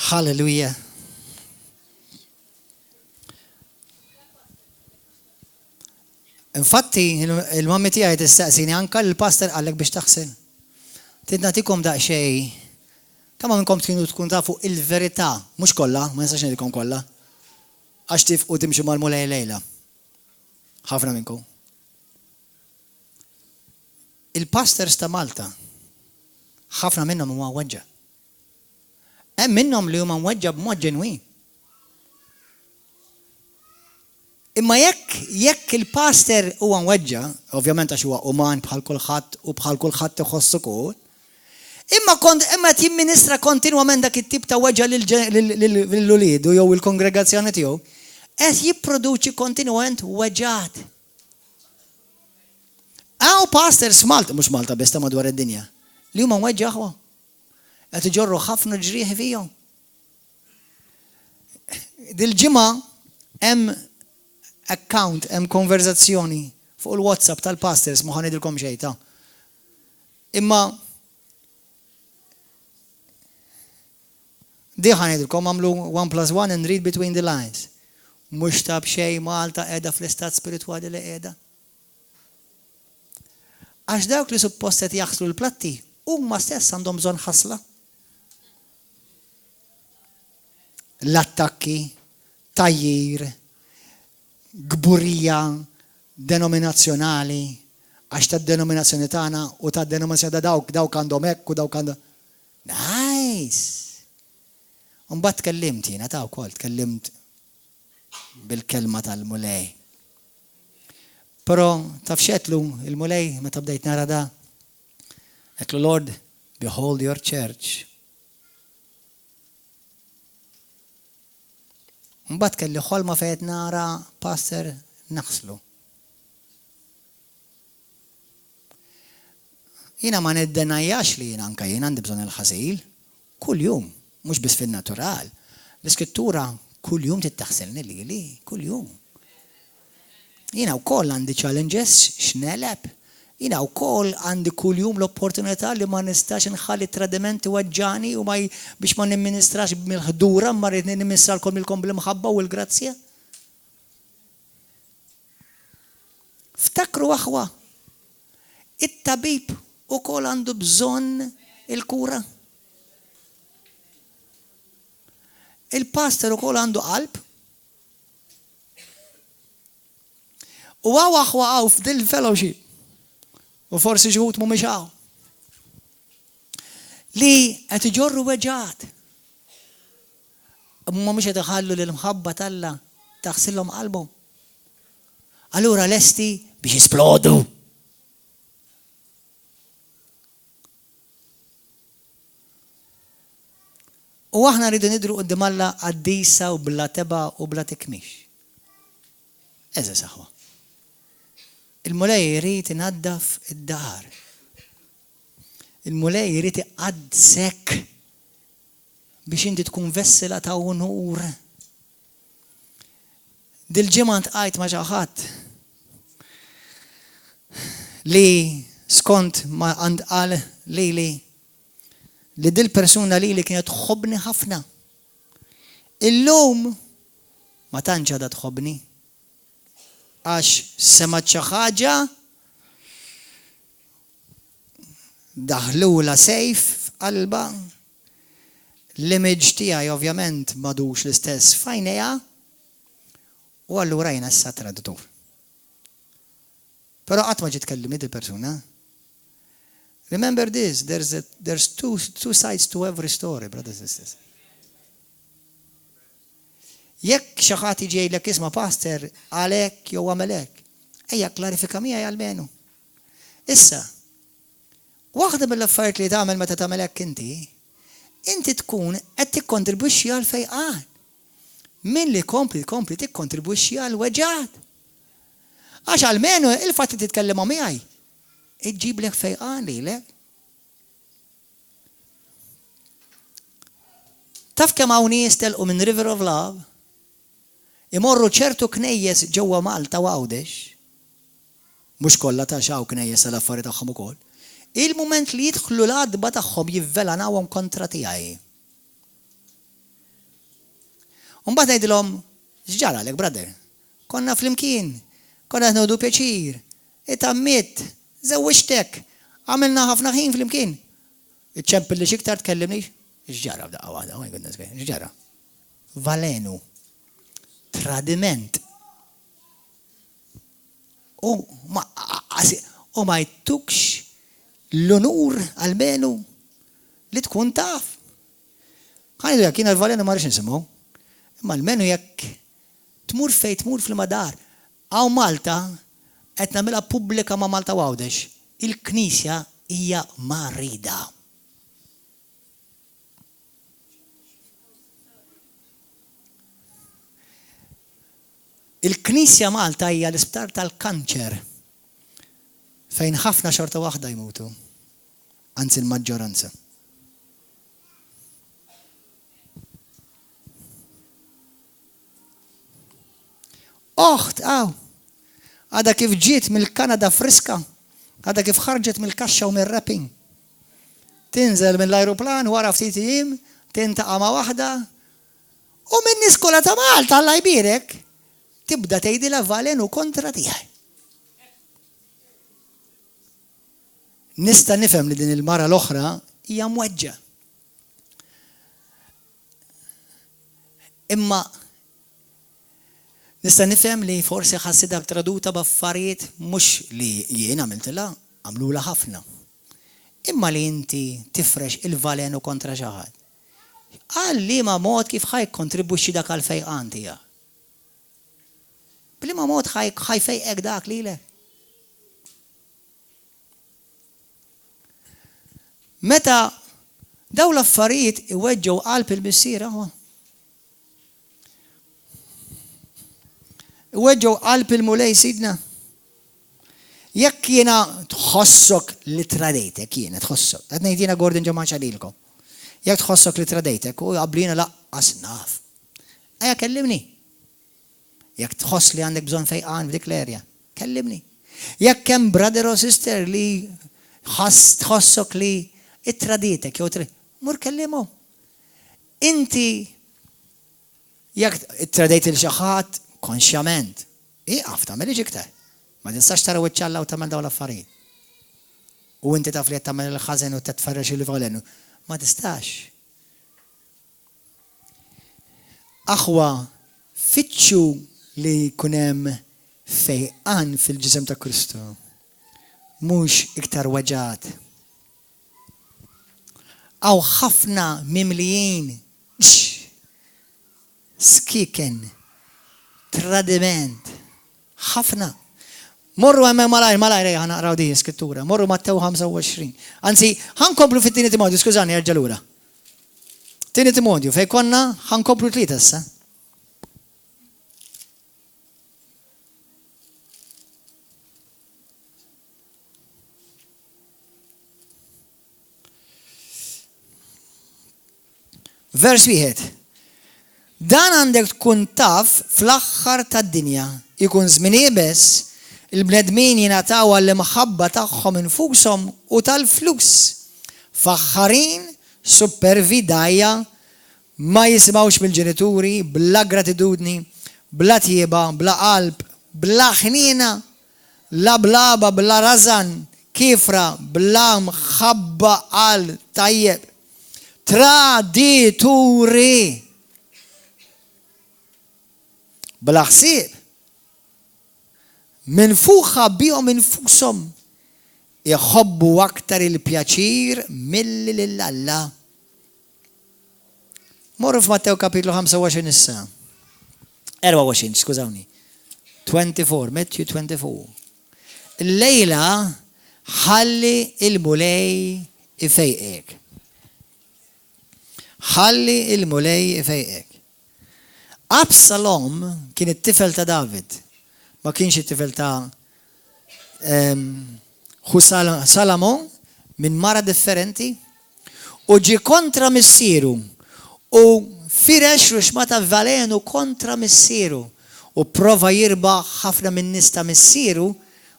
Hallelujah. Infatti, il-mammi tiegħi tistaqsini anke l-pastor għalek biex taħsel. Tidnatikom daqsxejn. Kemm minnkom tkun tafu il-verità, mhux kollha, ma nistax ngħidilkom kollha. Għax tifqu timxu mal-mulej lejla. Ħafna minnkom. il-pastors ta' Malta ħafna minnhom huma weġġa. Hemm minnhom li huma mweġġa b'mod ġenwin. Imma jekk il-pastor huwa mweġġa, ovvjament għax huwa uman bħal kulħadd u bħal kulħadd iħossu kull, imma timministra kontinwament dak it-tip ta' weġġa lill-ulied jew il-kongregazzjoni tiegħu, qed jipproduċi kontinwament weġġat. Għaw pastors Malta, mhux Malta biss ta' madwar id-dinja, li huma mweġġa aħwa. Qed iġorru ħafna ġrieħi fihom. Dil-ġimgħa hemm account, hemm konverzazzjoni fuq il-WhatsApp tal-pastors ma ħanidilkom xejn ta'. Imma di ħanidilkom għamlu 1+1 and read between the lines. Mhux tab xejn Malta qiegħda fl-istat spiritwali li qiegħda. Għax dawk li suppost qed jaħslu l-platti huma stess għandhom bżonn ħasla. L-attakki, tajjir, gburija denominazzjonali, għax tad-denominazzjoni tagħna u tad-denominazzjoni ta' dawk għandhom hekk u dawk għandhom. Nice! Mbagħad tkellimt jiena ta' wkoll tkellimt bil-kelma tal-mulej. Però taf x'qedlu il-mulej meta bdejt nara da. Qedlu Lord, behold your church. Mbagħad kelli ħolma fejn nara pastor naħslu. Jiena ma niddenajjax li jiena anke jien għandi bżonn il-ħasil kuljum, mhux biss fin-natural. L-iskrittura kuljum tittaħsilni lili, kuljum. Jiena wkoll għandi challenges x'neleb. Jiena wkoll għandi kuljum l-opportunità li ma nistax inħalli tradimenti weġġani u biex ma nimministrax mill-ħdura ma rrid nimministralkom ilkom bil-mħabba u l-grazzja. Ftakru aħwa, it-tabib ukoll għandu bżonn il-kura. Il-pastor ukoll għandu qalb. U aħwa f'dil fellowship. U forsi ġuħut mhumiex hawn. Li qed iġorru weġġat. Mhumiex qed iħallu lill-mħabba talla taħsilhom qalbhom. Allura lesti biex jisplodu. U aħna rridu nidru qudiem Alla qaddisa u bla teba u bla tikmix. Eża saħwa. Il-mulej jrid inaddaf id-dar. Il-mulej jrid iqaddisek biex inti tkun vessela ta' unur. Dil-ġimgħa ntqajt ma' xi ħadd li skont ma qal lili li dil-persuna li kienet tħobbni ħafna. Illum ma tantx għadha tħobbni. Għax semat xi ħaġa daħlula sejf f'qalba. L-image tiegħi ovvjament m'għadux l-istess f'għajnejha u allura jiena issa traduttur. Però qatt ma ġiet tkellimit il-persuna. Remember this, there's two sides to every story, brothers and sisters. Jekk xi ħadd jgħidlek isma' pastor għalek jew għamelek, ejja klarifika miegħi għalmenu. Issa, waħda mill-affarijiet li tagħmel meta tagħmel hekk inti tkun qed tikkontribwixxi għal fejqan. Min li kompli tikkontribwixxi għal weġġat. Għax għalmenu il-fatt li titkellem miegħi iġġiblek fejqan lilek. Taf kemm hawn nies telqu minn River of Love imorru ċertu knejjes ġewwa Malta u Għawdex, mhux kollha ta' xaw knejjes tal-affarijiet tagħhom ukoll. Il-mument li jidħlu l-għadba tagħhom jivvelanawhom kontra tiegħi. U mbagħad ngħidilhom, x'ġara għalek brother? Konna flimkien, konna qed nagħdu pjaċir, itammit, żewwixtek, għamilna ħafna ħin flimkien. Iċċempel li xiktar tkellimni, x'ġara f'daqqa waħda, my goodness, x'ġara? Valenu. Tradiment. U ma jtukx l-onur għal-menu li tkun taf. Ħajdu jekk jiena l-valenu ma rridx nisimgħu. Imma l-menu jekk tmur fejn tmur fil-madar. Hawn Malta qed nagħmilha pubblika ma' Malta Għawdex. Il-Knisja hija marrida. Il-Knisja Malta hija l-isptar tal-kanċer fejn ħafna xorta waħda jmutu. Anzi l-maġġoranza. Oħt, għada kif ġiet mill-Kanada friska, għada kif ħarġet mill-kaxxa u mill-rapping. Tinżel mill-aeroplan wara ftit ijiem, tintaqa' ma' waħda, u minn niskola ta' Malta Alla jbierek, tibda tgħidilha valenu kontra tiegħi. Nista' nifhem li din il-mara l-oħra hija mweġġa. Imma nista' nifhem li forsi ħassidha traduta b'affarijiet mhux li jien għamiltilha, għamlula ħafna. Imma li inti tifrex il-valenu kontra xi ħadd. Għal liema mod kif ħajkontribwixxi dak għall-fejqan tiegħek. B'liema mod ħajfejqek dak lilek. Meta daw l-affarijiet iweġġew qalb il-missiera iweġġew qalb il-mulej sidna. Jekk jiena tħossok li tradejtek, jiena tħossok. Qed ngħid jiena Gordon ġemaċa lilkom. Jekk tħossok li tradejtek u qablina laqqas naf. Ejja kellimni. Jekk tħoss li għandek bżonn fejqan f'dik l-erja, kellimni. Jekk hemm brother u sister li tħossok li it-traditek, mur kellimu. Inti jekk it-tradit il-xi ħadd konxjament, iqaf tagħmel iktar. Ma tinsax tara wiċċalla u tagħmel dawn l-affarijiet. U inti taf li qed tagħmel il-ħażen u titferrex il-valenu. Ma tistax. Aħwa fittxu li jkun hemm fejqan fil-ġisem ta' Kristu. Mhux iktar waġat. Aw ħafna mimlijin, skiken, tradiment, ħafna. Morru għemme malajr, ħanaqraw di skrittura. Morru Mattew 25. Anzi, ħankomplu fit-tieni Timotju, skużani, jerġa' lura. Tieni Timotju, fej konna ħankomplu 3 issa. Vers 1. Dan għandek tkun taf fl-aħħar tad-dinja ikun żmien ibes il-bnedmin jingħataw għall-imħabba tagħhom infushom u tal-flus. Faħħarin supervidajja ma jisimgħux mill-ġenituri, bla gratitudni, bla tjieba, bla qalb, bla ħnina, la blaba, bla razan, kifra, bla mħabba għal tajjeb. Tradituri. Bla ħsieb. Minfuħa bihom infushom jħobbu aktar il-pjaċir milli lill-Alla. Morru f'Mattew kapitlu 25 issa. 24, skużawni. 24, Matthew 24. Il-lejla ħalli il-mulej ifejqek. Ħalli il-mulej ifejqek. Absalom kien it-tifel ta' David. Ma kienx it-tifel ta' Salamon minn mara differenti u ġi kontra missieru u firex ruxma ta' valenu kontra missieru u prova jirba ħafna minn nista missieru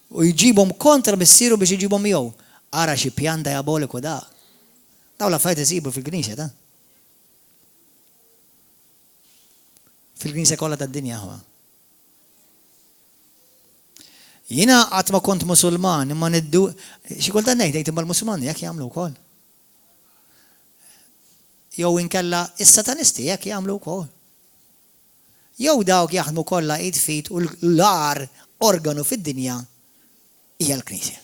u jġibhom kontra missieru biex jġibhom jew. Ara xi pjan diaboliku da. Daw la fajt isibu fil-Knisja ta'. Fil-Knisja kollha tad-dinja ħwa. Jiena qatt ma kont Musulman, imma niddu xi kultant ngħid imma l-Musulmani jekk jagħmlu wkoll. Jew inkella is-Satanisti jekk jagħmlu wkoll. Jew dawk jaħdmu kollha id fit u l-ar organu fid-dinja hija l-Knisja.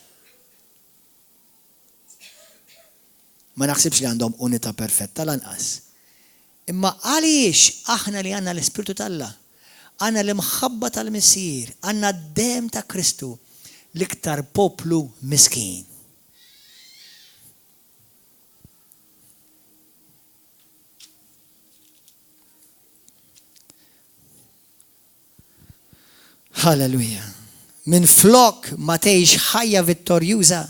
Ma naħsibx li għandhom unità perfetta lanqas. Imma għaliex aħna li għandna l-Ispirtu tal-Alla, għandna l-imħabba tal-Missir, għandna d-dem ta' Kristu, l-iktar poplu miskin. Halleluja. Min flok ma tgħix ħajja vittorjuża,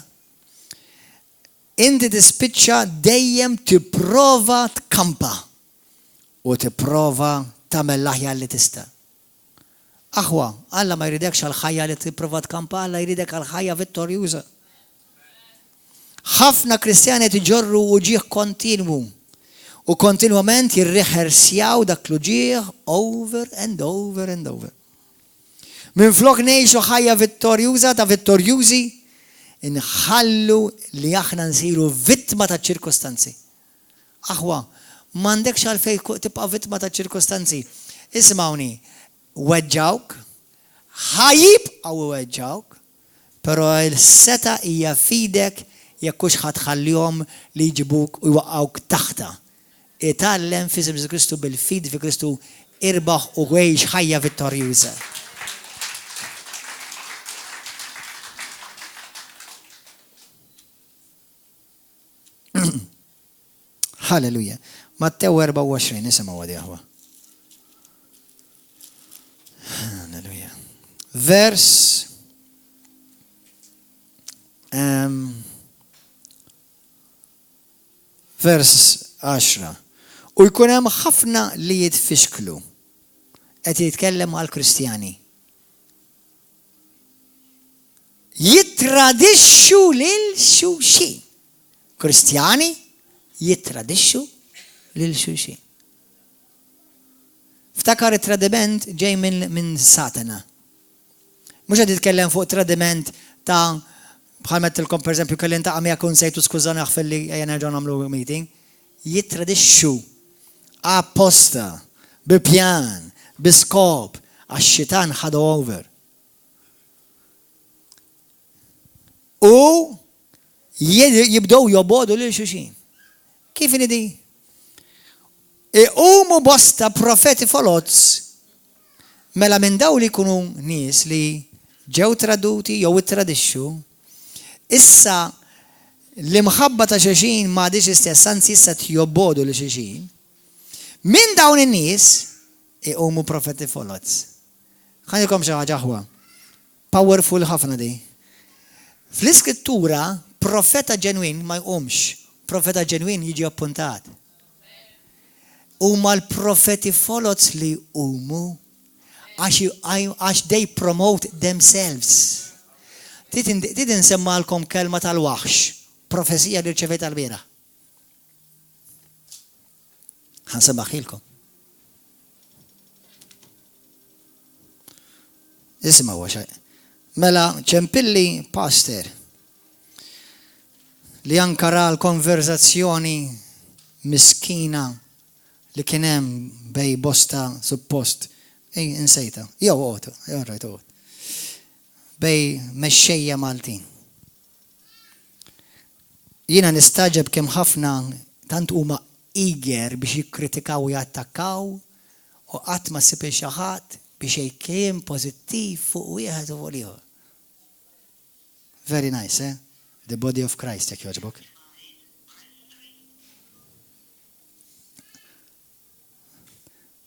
inti tispiċċa dejjem tipprova tkampa u tipprova tagħmel l-aħjar li tista'. Aħwa, Alla ma jridekx għal ħajja li tipprova tkampa, Alla jridek għal ħajja vittorjuża. Ħafna Kristjani tiġorru uġieħ kontinwu u kontinwament jirreħersjaw dak l-uġieħ over and over and over. Min flok ngħixu ħajja vittorjuża ta' vittorjużi, inħallu li aħna nsiru vittma ta' ċirkostanzi. Aħwa, m'għandekx għalfejn tibqa' vittma ta' ċirkostanzi. Ismawni, weġġawk, ħajibqgħu weġġawk, però l-seta hija fidek jekk hux ħadħallihom li jġibuk u jwaqgħuk taħta. Itgħallem fi Kristu bil-fid fi Kristu irbaħ u għejx ħajja vittorjuża. Halleluja. Mattew 24, nisimgħu għadi aħwa. Halleluja. Vers 10. U jkun hemm ħafna li jitfixklu qed jitkellem għal Kristjani. Jittradixxu lil xulxin. Kristjani jittradixxu lil xulxin. Ftakar it-tradiment ġej minn Satana. Mhux qed jitkellem fuq tradiment ta' bħal mettilkom pereżempju kelli ntaqa' miegħek kun sejtu skużani ħafilli ejja nerġgħu nagħmlu meeting. Jittradixxu apposta bi pjan, bi skop għax-xitan ħadu over. U jibdew jobodu lil xulxin. Kif di? Iqumu bosta profeti folozz mela minn daw li jkunu nies li ġew traduti jew ittradixxu, issa l-imħabba ta' xulxin m'għadix istess, anzi issa jobbodu lil xulxin. Minn dawn in-nies iqumu profeti folozz. Ħanilkom xi ħaġa ħwa. Powerful ħafna di. Fl-iskrittura profeta ġenwin ma jqumx. Profeta ġenwin jiġi appuntat. Huma l-profeti folozz li jqumu għax they promote themselves. Tid insemmalkom kelma tal-waħx, profesija li rċevejt tal-bieraħ. Ħansemmaħilkom. Isma' xej. Mela ċempilli pastor li ankara l-konverzazzjoni miskina li kien hemm bej bosta suppost. Insejta. Jew għotu, rajt għot. Bej mexxejja Maltin. Jiena nistaġeb kemm ħafna tant huma eager biex jikkritikaw u jattakkaw u qatt ma ssib xi ħadd biex jkun pożittiv fuq wieħed u fuq ieħor. Very nice, eh? The body of Christ, jekk jogħġbok.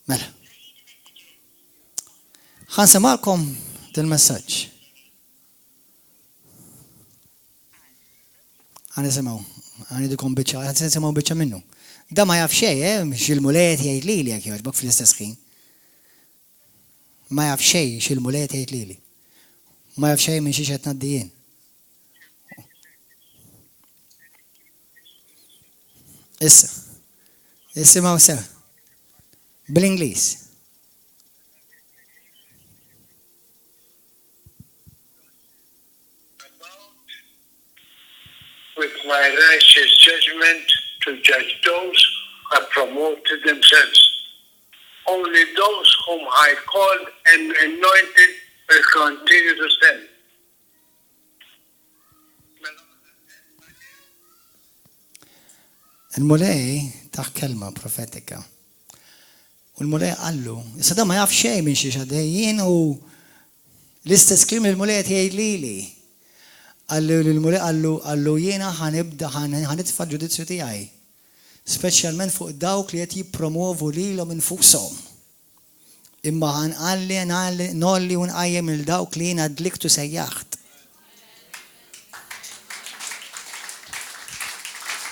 Mela. Ħansemalkom dil-messaġġ. Ħanisimgħu, ħanidikom biċċa, ħanisimgħu biċċa minnu. Da ma jaf xejn, xil-mulet jgħid lili jekk jogħġbok fl-istess ħin. Ma jaf xejn xil-mulet jgħid lili. Ma jaf xejn minn xi qed ngħaddijien. Issa, isimgħu sew. Bl-Ingliż. With my righteous judgment to judge those who have promoted themselves. Only those whom I called and anointed will continue to stand. Il-mulej taħ kelma profetika. U l-mulej għallu, issa da ma jaf xej minn xi xadejjien u l-istess klim il-mulej jgħid lili. Għallu l-mulej għallu jiena ħanitfa' ġudizzju tiegħi. Speċjalment fuq dawk li qed jippromovu lilhom infushom. Imma ħanqalli nolli u nqajjem il dawk li jiena dliktu sejjaħt.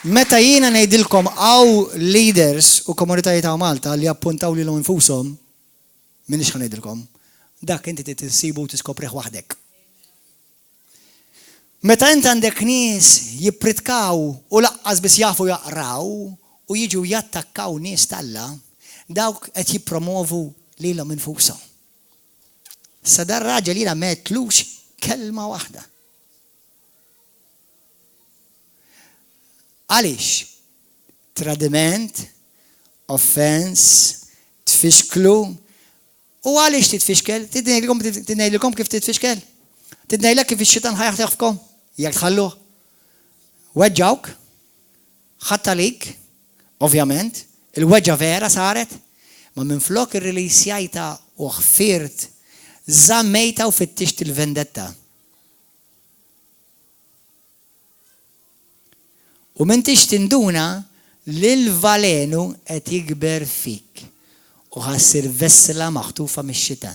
Meta jiena ngħidilkom hawn leaders u komunitajiet ta' Malta li appuntaw lilhom infushom, minix ħa ngħidilkom, dak inti tissibu u tiskoprih waħdek. Meta inti għandek nies jippritkaw u laqqas biss jafu jaqraw u jiġu jattakkaw nies talla, dawk qed jippromovu lilhom infushom. Sa dar raġel jiena metlux kelma waħda. Għaliex? Tradiment, offense, tfixklu. U għaliex titfixkel? Tidnejlkom kif titfixkel? Tidnejlek kif ix-xitan ħajaħtefkom? Jekk tħalluh. Weġġawk, ħattalik, ovvjament, il-weġġa vera saret, ma minflok ir-rilisjajta u ħfirt, żammejta u fittixt il-vendetta. U m'intix tinduna li l-valenu qed jikber fik u ħassir vessela maħtufa mix-xitan.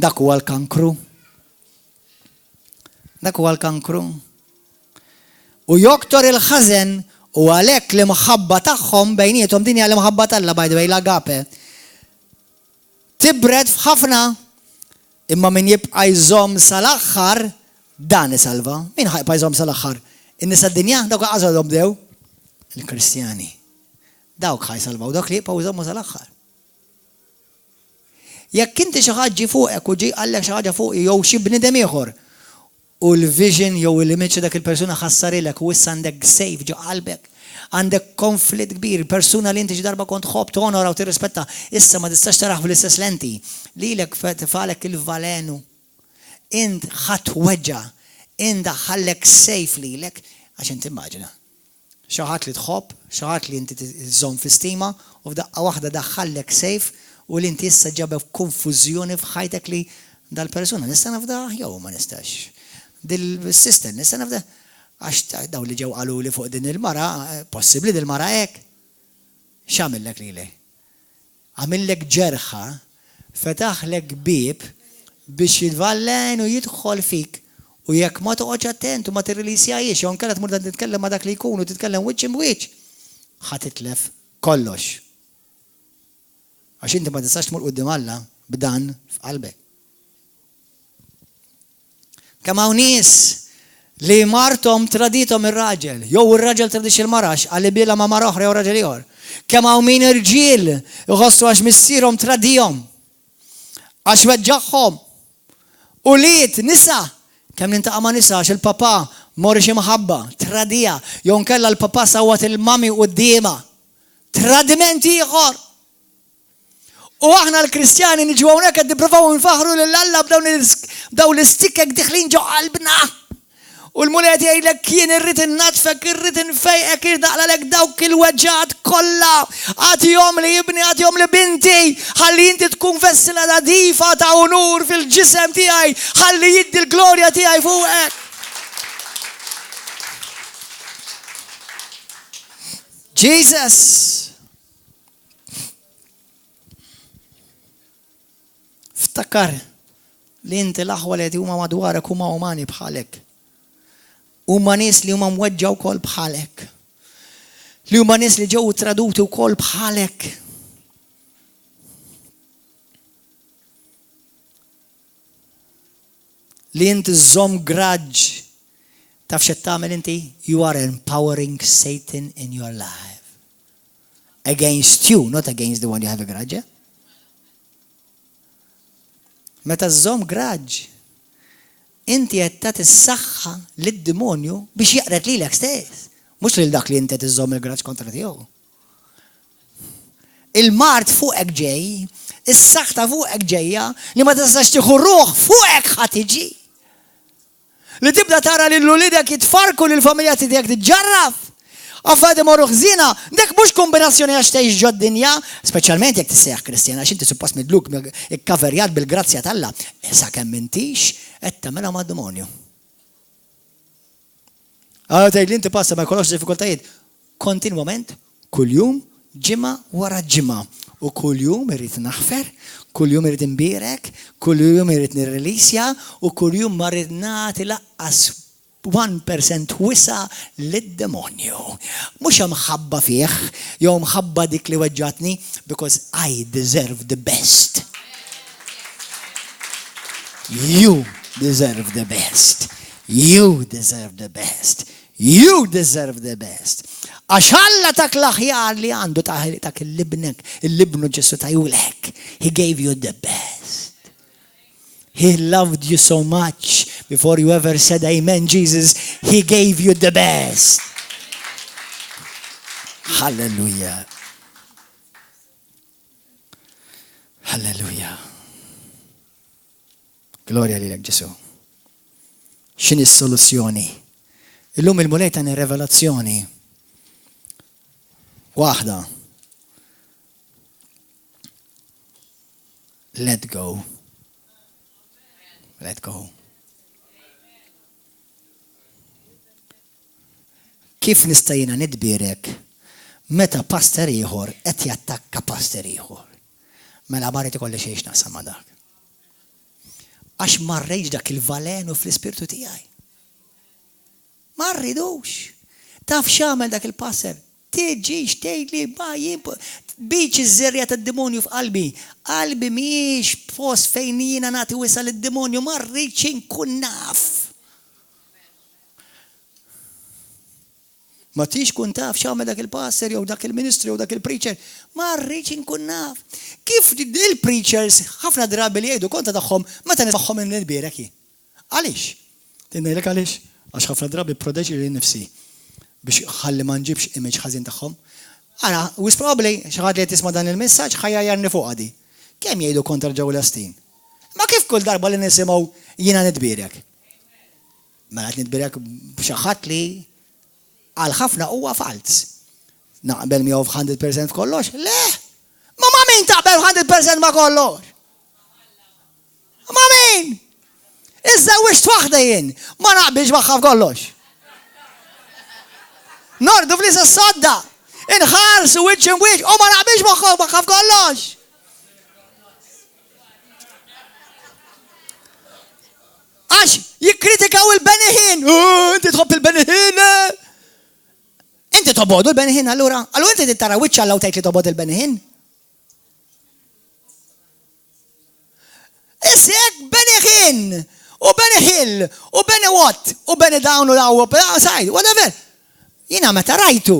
Dak huwa l-kankru. Dak huwa l-kankru. U joktor il-ħażen u għalhekk li mħabba tagħhom bejniethom din hija li mħabba talla by the way l-agape. Tibred f'ħafna imma min jibqa' jżomm sal-aħħar dan isalva. Min ħajba jżomm sal-aħħar? In-nisa d-dinja dawk għażalhom bdew? Il-Kristjani. Dawk ħajsalvaw dawk li jibqgħu jżommu sal-aħħar. Jekk inti xi ħaġa fuqek u ġej qallek xi ħaġa fuq jew xi bniedem ieħor u l-vision jew l-image dak il-persuna ħassarilek u issa għandek sejf ġo qalbek, għandek konflitt kbir, persuna li inti xi darba kont tħobb tonora u tirrispetta, issa ma tistax taraħ fl-istess lenti, lilek tifalek il-valenu. Int ħadd weġġa, int ħallek sejf lilek għax inti immaġina. Xi ħadd li tħobb, xi ħadd li inti tżomm fi stima u f'daqqa waħda daħħallek sejf u li inti issa ġabek konfużjoni f'ħajtek li dal-persuna nista' nafda jew ma nistax. Dil-sister nista' nafda għax daw li ġew qalu li fuq din il-mara, possibbli dil-mara hekk. X'għamillek lilek? Għamillek ġerħa, fetaħlek bieb biex il-vallenu jidħol fik u jekk ma toqgħodx attent u ma tirrilisjajiex jew nkella tmur titkellem ma dak li jkun u titkellem wiċċ imwiċċ, ħatitlef kollox. Għax inti ma tistax tmur quddiem Alla b'dan f'qalbek. Kemm hawn nies li marthom tradithom ir-raġel, jew ir-raġel tradix il-marax għalli biela ma' mara oħra jew raġel ieħor. Kemm hawn min irġiel iħossu għax missierhom tradihom għax weġġaħħom. U liet nisa, kemm nintaqa' ma' nisa għax il-papa mori xi maħabba, tradiha, jew nkella l-papa sawat il-mami qudiema. Tradiment ieħor. U aħna l-Kristjani niġu hawnhekk qed nippruvaw nfaħru lil Alla b'dawn l-istikkek diħlin ġo qalbna. U l-mulet jgħidlek kien irrid innatfek, irrid infejqek, irdaqlalek dawk il-weġġat kollha. Għatihom li jibni, għatihom li binti, ħalli inti tkun vessela nadifa ta' unur fil-ġisem tiegħi, ħalli jiddi l-glorja tiegħi fuqek. Jesus. Ftakar li inti l-aħwal qed huma madwarek huma umani bħalek. Huma nies li huma mweġġa wkoll bħalek. Li huma nies li ġew traduti wkoll bħalek. Li inti żomm graġġ taf x'qed tagħmel inti? You are empowering Satan in your life. Against you, not against the one you have a grudge. Meta żomm graġġ, inti qed tagħti s-saħħa lid-demonju biex jaqret lilek stess. Mhux lil dak li inti qed iżomm il-graġġ kontra tiegħu. Il-mart fuqek ġej, is-saħħa fuqek ġejja li ma tistax tieħu ruħ fuqek ħadd tiġi. li tibda tara li l-ulidek jitfarku li l-familja tijek tġarraf. Għaffad imorru ħżina, dek mux kombinazzjoni għax teħx ġod dinja, specialment jek t-sejħ kristjana, għax inti suppost midluk ikkaverjat bil-grazzja tal-la. Issa kemm mintix, etta mela ma' demonju. Għal tajt li inti passa ma' jkollokx diffikultajiet. Kontinuament, kull-jum, ġimma wara ġimma. U kull-jum irrit naħfer, kull-jum irrit imbirek, kull-jum irrit nirrelisja, u kull-jum marrit nati laqqas 1% wisa lid-demonju. Mux mħabba fieħ, jew mħabba dik li weġġatni, because I deserve the best. You deserve the best. You deserve the best. You deserve the best. Għaxalla tak l-aħjar li għandu tak il-libnek, il-libnu ġessu tajulek. He gave you the best. He loved you so much before you ever said amen, Jesus. He gave you the best. Hallelujah. Hallelujah. Gloria li l-ek Ġesu. X'inhi s-soluzzjoni? Illum il-mulejta ni revelazzjoni. Waħda. Let go. Let go. Kif nistajina nidbirek meta pastor ieħor qed jattakka pastor ieħor? Mela barret ikolli xejn naqsam ma' dak. Għax marrejġ dak il-valenu fl-ispirtu tiegħi. Ma rridux. Taf x'għamel dak il-passer? Tiġix tgħidli biċ iż-żerja tad-demonju f'qalbi. Qalbi mhijiex post fejn jiena nagħti wisa lid-demonju, ma rridx inkun naf. Ma tix kun taf x'għamel dak il-passer jew dak il-ministru jew dak il-preacher, ma rridx inkun naf. Kif il-preachers ħafna drabi li jgħidu konta tagħhom meta nisbaħħom il-birek. Għaliex? Tinejlek għaliex? Għax ħafna drabi proteġi li nifsi biex ħalli ma nġibx image ħażin tagħhom. Ara, wis probably xi ħadd li tisma' dan il-messaġġ ħajjarni fuq għadi. Kemm jgħidu kontra ġew l-astin? Ma kif kull darba li nisimgħu jiena nitbierek? Mela qed nitbierek b'xi ħadd li għal ħafna huwa fals. Naqbel miegħu f'100% f'kollox? Le! Ma min taqbel 100% ma kollox? Ma min? Iżda wix twaħda jien, ma naqbilx magħha f'kollox. Nordu f'lisa s-sodda, inħarsu wiċċ imwiċ, u ma naqbilx magħha f'kollox. Għax jikkritikaw il-beniħin, inti tħobb il-beniħin. Inti tobodu il-beniħin allura? Allura inti tittara wiċċ għallaw tgħid li tobod il-beniħin? Issek beniħin, u beniħil, u beni what, u beni down u daw, side, whatever. Jina meta rajtu,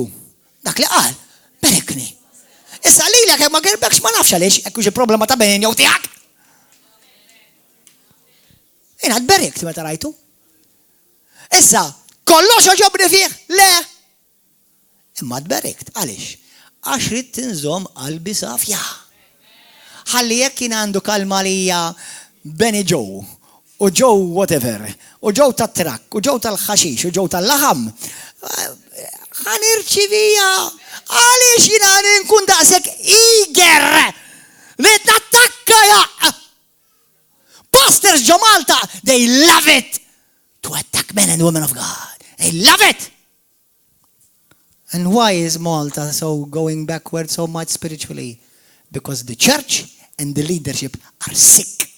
dak li qal, berikni. Issa li l-ek ma gerbekx ma nafx għaliex, ekku xi problema ta' benin jew tiegħek. Jina t-berikt meta rajtu. Issa, kollox oġobni fih, le. Imma t-berikt, għaliex? Għax rid tinżomm qalbi safja. Ħalli jekk kien għandu kalma li hija Benny Joe, u Joe whatever, u Joe tat-trakk, u Joe tal-ħaxix, u Joe tal-laħam. Ħanirċivija, għaliex jiena nkun daqshekk eager li tattakka ja. Pastors ġo Malta, they love it to attack men and women of God. They love it. And why is Malta so going backward so much spiritually? Because the church and the leadership are sick.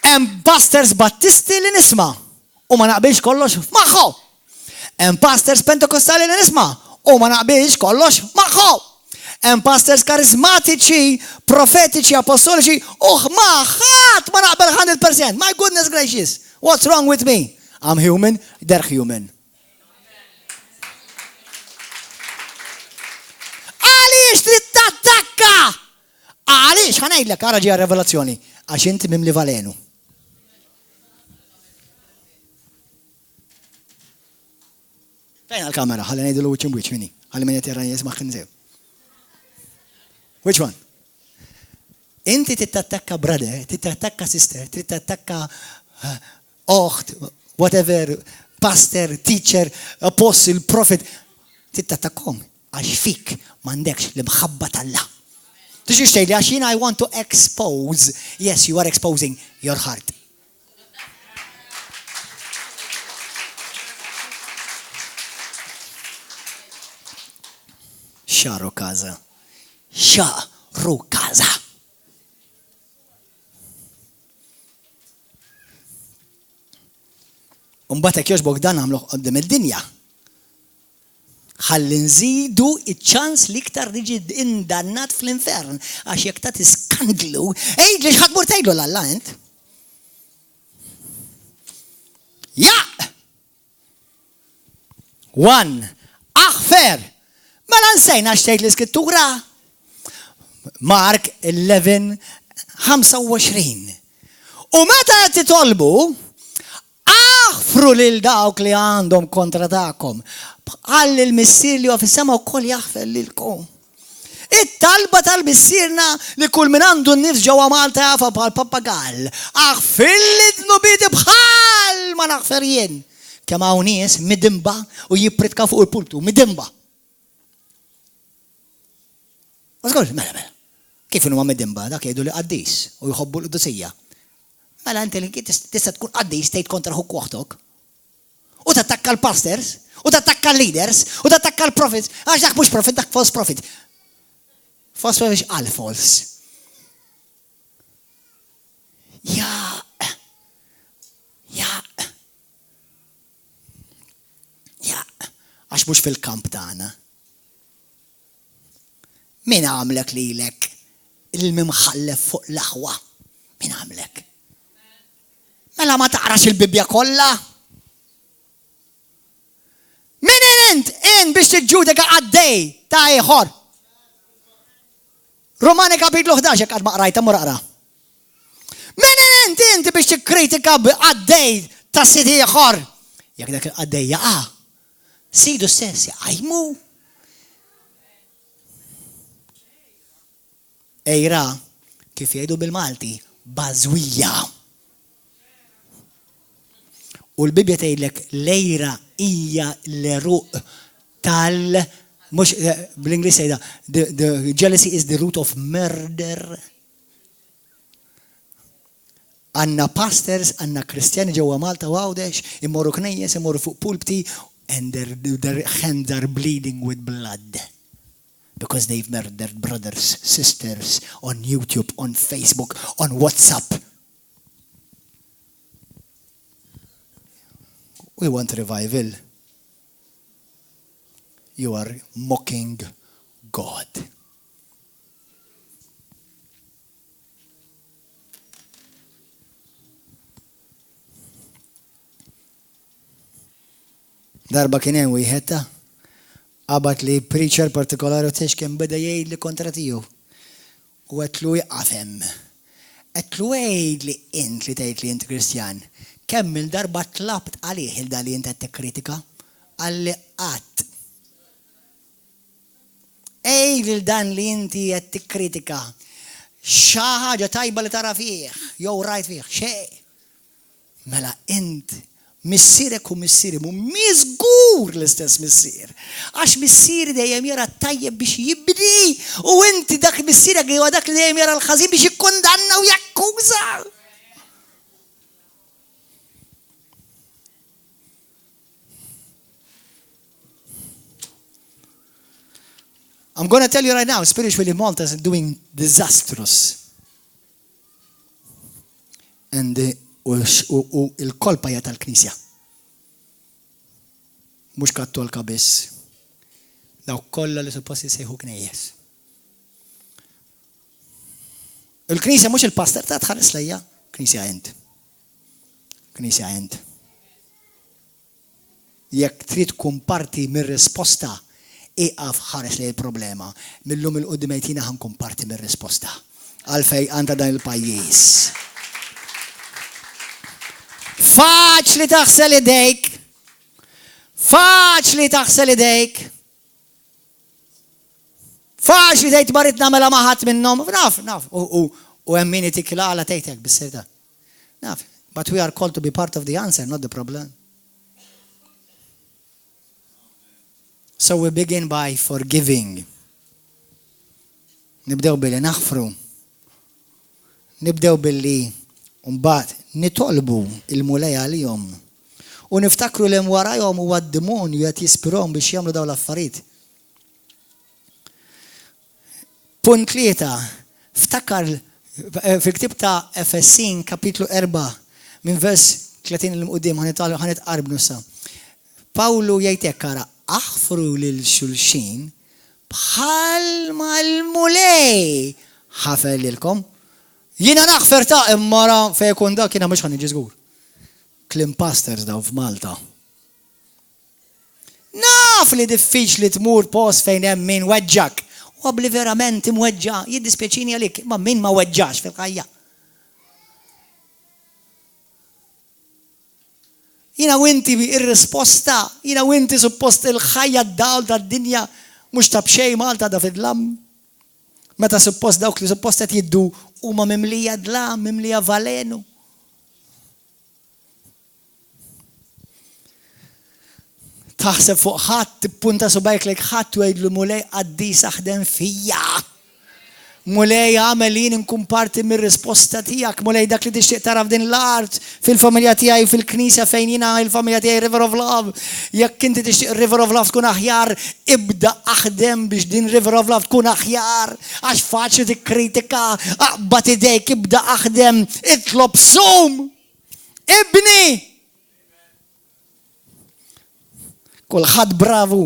Hemm pastors Battisti li nisma' u ma naqbilx kollox magħhom. Hemm pastors Pentekostali li nisma' u ma naqbilx kollox magħhom. Hemm pastors karizmatiċi, profetiċi, apostoliċi u ma ħadd ma naqbel 100%. My goodness gracious. What's wrong with me? I'm human, they're human. Għaliex trid tattakka? Għaliex ħanajdlek ara ġija revelazzjoni għax inti mimli valenu. Fejn għal-kamera, ħalli ngħidu l-wiċċ imwiċċ minni, ħalli min qed jarrani jisma' ħinżew. Which one? Inti tittattakka brother, tittattakka sister, tittattakka oħt, whatever, pastor, teacher, apostle, prophet, tittattakkom għax fik m'għandekx l-mħabba tal-la. Tixi xtejli għaxina I want to expose, yes, you are exposing your heart. Xaru kaza. Xaru kaza. Umbatek joġbok dan għamluħ għoddim id-dinja. Ħalli nżidu iċ-ċans li iktar riġi indannat fl-infern. Għax jek ta' tiskandlu, li xħadmur tgħidlu l-Alla int. Ja! 1. Aħfer! Mela nsejna xtejt l-iskrittura. Mark 11, 25. U meta titolbu, aħfru lil dawk li għandhom kontra tagħkom. Għall il-missier li huwa fis-sema wkoll jaħfer lilkom. It-talba tal-missierna li kull min għandu n-nifs ġewwa Malta jafa bħal pappagall. Aħfir li dnubiti bħal ma naħfer jien. Kemm hawn nies midimba u jippritka fuq il-pultu, midimba. Ma tqolx mela. Kif huma midimba dak jgħidu li qaddis u jħobbu l-qudusija. Mela inti li tista' tkun qaddis tgħid kontra ħukk waħdok. U tattakka l-pastors, u tattakka l-leaders, u tattakka l-prophets. Għax dak mhux prophet, dak false prophet. False prophet għal false. Ja. Għax mhux fil-kamp tagħna. Min għamlek lilek il-mimħallef fuq l-aħwa? Min għamlek? Mela ma taqrax il-Bibja kollha? Min int biex tiġġudika għaddej ta' ieħor? Romani kapitlu 11 għad ma qrajta mur aqra. Min int biex tikkritika għaddej ta' sit ieħor? Jekk dak għaddej jaqa' sidu stess jaqajmu. Ejra, kif jgħidu bil-Malti, bażwija. U l-Bibja tgħidlek lejra hija l-eruq mhux bl-Ingliż jgħidha the jealousy is the root of murder. Għandna pastors, għandna Kristjani ġewwa Malta u għawdex, immorru knejjes, immorru fuq pulpti, and their hands are bleeding with blood. Because they've murdered brothers, sisters on YouTube, on Facebook, on WhatsApp. We want revival. You are mocking God. Darba kien hemm wieħed qabad li preacher partikolari tex kien beda jgħid li kontra tiegħu. U għetlu jaqafem. Għetlu għejd li int li tgħid li int Kristjan. Kemm il-darba tlabt għalih il-da li int qed tikkritika? Għalli qatt. Ejd il-dan li inti qed tikkritika. Xi ħaġa tajba li tara fih, jew rajt fih, xejn. Mela int missierek u missieri mhumiex żgur l-istess missier. Għax missier dejjem jara tajjeb biex jibdi u inti dak missierek huwa dak li dejjem jara l-ħażin biex jikkundanna u jakkuża. I'm going to tell you right now, spiritually Malta is doing disastrous. And il-kolpa hija tal-Knisja. Mhux kattolka biss. Dawk kollha li suppost jsejħu knejjes. Il-Knisja mhux il-pastor ta' tħares lejja, Knisja int. Knisja int. Jekk trid tkun parti mir-risposta, iqaf ħares li l-problema. Millum il-qoddimejtina ħankun parti mir-risposta. Għalfej għandha dan il-pajjiż. Faċli taħsel idejk. Faċli taħsel idejk. Faċli tgħid marit nagħmilha ma' ħadd minnhom. Naf. U hemm min itikla għala tgħidlek bis-serta. Naf. But we are called to be part of the answer, not the problem. So we begin by forgiving. Nibdew billi naħfru. Nibdew billi mbagħad nitolbu il-mulej għalihom. U niftakru li warajhom huwa d-demonju qed jispirhom biex jagħmlu dawn l-affarijiet. Punt 3. Ftakar fil-ktieb ta' Efesin kapitlu 4 minn vers 30 il-qudiem ħanitqarbnu sa. Pawlu jgħid hekk ara aħfru lil xulxin bħalma l-mulej ħafel lilkom. Jiena naħfer ta' immara fejn dak jiena mhux ħaniġi żgur. Klim pastors daw f'Malta. Naf li diffiċli tmur post fejn hemm min weġġak. U għabli verament imweġġa, jiddispjaċini għalik, ma min ma weġġax fil-ħajja. Jina u inti ir-risposta, jina u inti suppost il-ħajja d-dawl ta' d-dinja, mux ta' bxej Malta da fid-lam. Meta suppost dawk li suppost qed jiddu huma mimlija dlam, mimlija valenu. Taħseb fuq ħadd tippunta subajk lek ħadd jgħidlu mulej għaddi saħdem fija. Mulej għamel jien inkun parti mir-risposta tiegħek, mulej dak li tixtieq tara f'din l-art fil-familja tiegħi fil-knisja fejn jiena il-familja tiegħi River of Love. Jekk inti tixtieq River of Love tkun aħjar, ibda aħdem biex din River of Love tkun aħjar. Għax faċli tikkritika, aqbad idejk ibda aħdem, itlob sum. Ibni! Kulħadd bravu.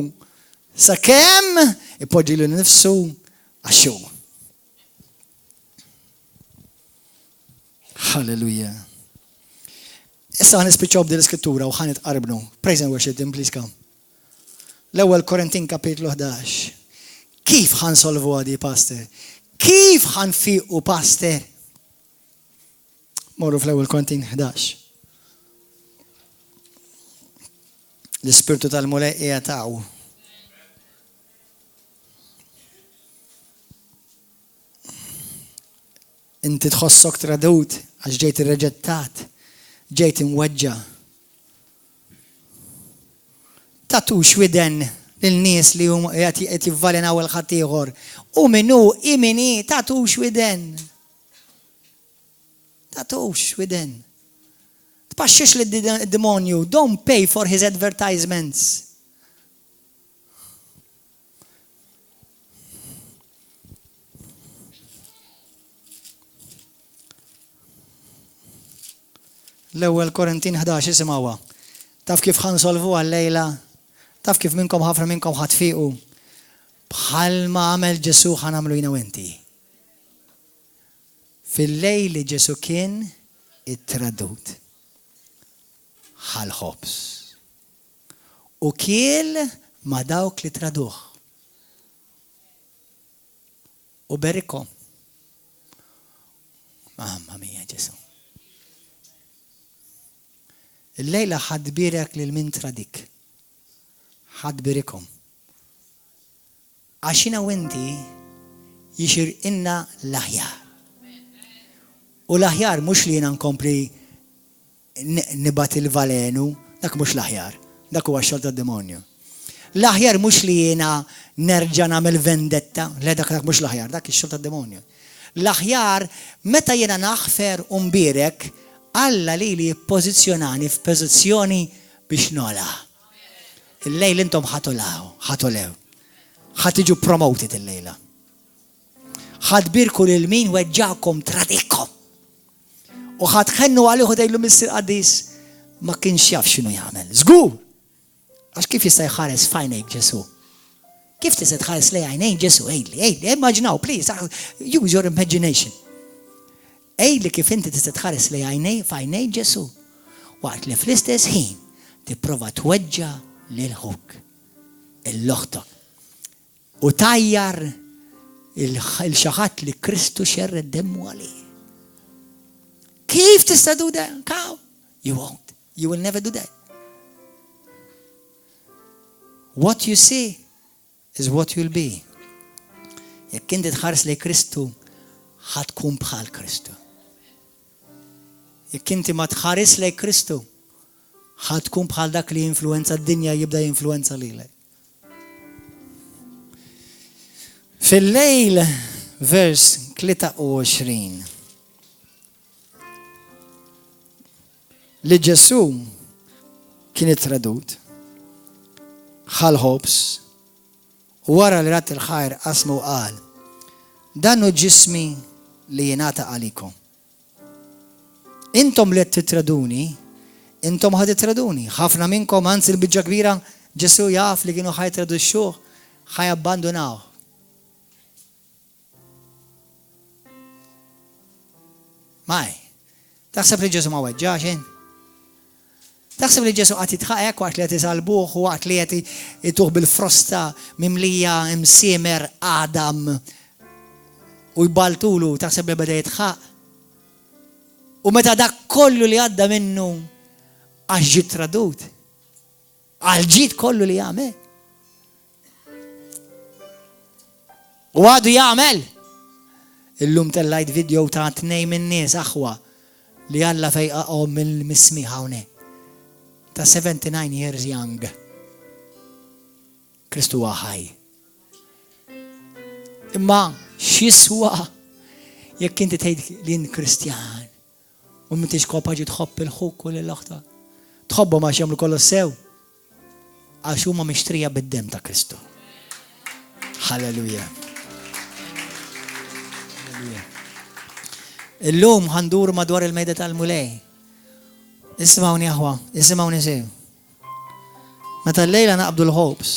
Sakemm ipoġġi lil nifsu għaxxu. Hallelujah. Issa ħanispiċċaw b'din l-iskrittura u ħanitqarbnu. Praise and worship him, please come. L-ewwel Korintin kapitlu 11. Kif ħansolvu għadi, pastor? Kif ħanfiqu, pastor? Morru fl-ewwel Korintin 11. L-ispirtu tal-mulej qiegħataw. Inti tħossok tradut għax ġejt irreġettat, ġejt imweġġa. Tatux widen lil-nies li huma qed jivvalenaw il-ħadd ieħor. U minnu imini tatux widen. Tatux widen. Tpaxxix lid-demonju, don't pay for his advertisements. L-ewwel Korintin 11 isimgħuha. Taf kif ħansolvu għal-lejla? Taf kif minnkom ħafna minnkom ħatfiqu? Bħalma għamel Ġesu ħanamlu jiena u inti. Fil-lejl li Ġesu kien it-tradut. ħal-ħobs. U kiel ma dawk li traduh. U berikom. Mamma mia Ġesu. Il-lejla ħadbirek lil min tradik. ħadbirikom. Għaxina u inti jixir inna l-aħjar. U l-aħjar mux li jina nkompli nibat il-valenu, dak mux l-aħjar, dak huwa x-xogħol tad-demonju. L-aħjar mux li jiena nerġa' nagħmel vendetta, le dak mux l-aħjar, dak ix-xogħol tad-demonju. L-aħjar meta jiena naħfer u mbirek Alla li jippożizzjonani f'pożizzjoni biex nola. Il-lejl intom ħatolew. Ħatiġu promoted il-lejla. Ħadbirku lil min weġġakom tradikom. U ħatħennu għalihu dejlu Mr. Qaddis ma kienx jaf x'inhu jagħmel. Żgur! Għax kif jista' jħares f'għajnejk Ġesu? Kif tista' tħares lejn għajnejn Ġesu? Ejli, immaġinaw, please, use your imagination. Ejli kif inti tista' tħares lejn għajnej f'għajnejn Ġesu. Waqt li fl-istess ħin tipprova tweġġa' lil ħuk il-loħtok u tajjar il-xaħat li Kristu xerred demmu għalih. Kif tista' do that? How? You won't. You will never do that. What you see is what you'll be. Jekk inti tħares lejn Kristu, ħatkun bħal Kristu. Jekk inti ma tħares lejn Kristu, ħatkun bħal dak li influenza d-dinja jibda jinfluenza lilek. Fil-lejl, vers 23, li Ġesu kien ittradut, ħal ħobs, u wara li rat il-ħajr qasmu qal, dannu ġismi li jingħata għalikom. Intom li titraduni, intom ħad titraduni. Ħafna minnkom anzi l-biġġa kbira Ġesu jaf li kienu ħajtraduxxuh, ħajabbandunaw. Maj, taħseb li Ġesu ma weġġax? Taħseb li Ġesu għati tħaqek waqt li għati salbuħ u waqt li għati jituħ bil-frosta mimlija imsiemer Adam u jbaltulu, taħseb li bada jitħaq. U meta dak kollu li għadda minnu għax tradut, għal-ġit kollu li jgħamel. U għadu jgħamel. Illum tellajt video ta' 2 min-nies aħwa li Alla fejqaqhom mill-mismi hawnhekk. Ta' 79 years young. Kristu ħaj. Imma x'jiswa jekk inti tgħid li jien Kristjan u m'intix kapaċi tħobb il-ħuk u l-oħta. Tħobbhom għax jagħmlu kollu sew għax huma mixtrija bid-dem ta' Kristu. Halleluja. Illum ħandur madwar il-mejda tal-mulej. Ismawni aħwa, ismawni sew. Meta l-lejla naqbdu l-ħobs.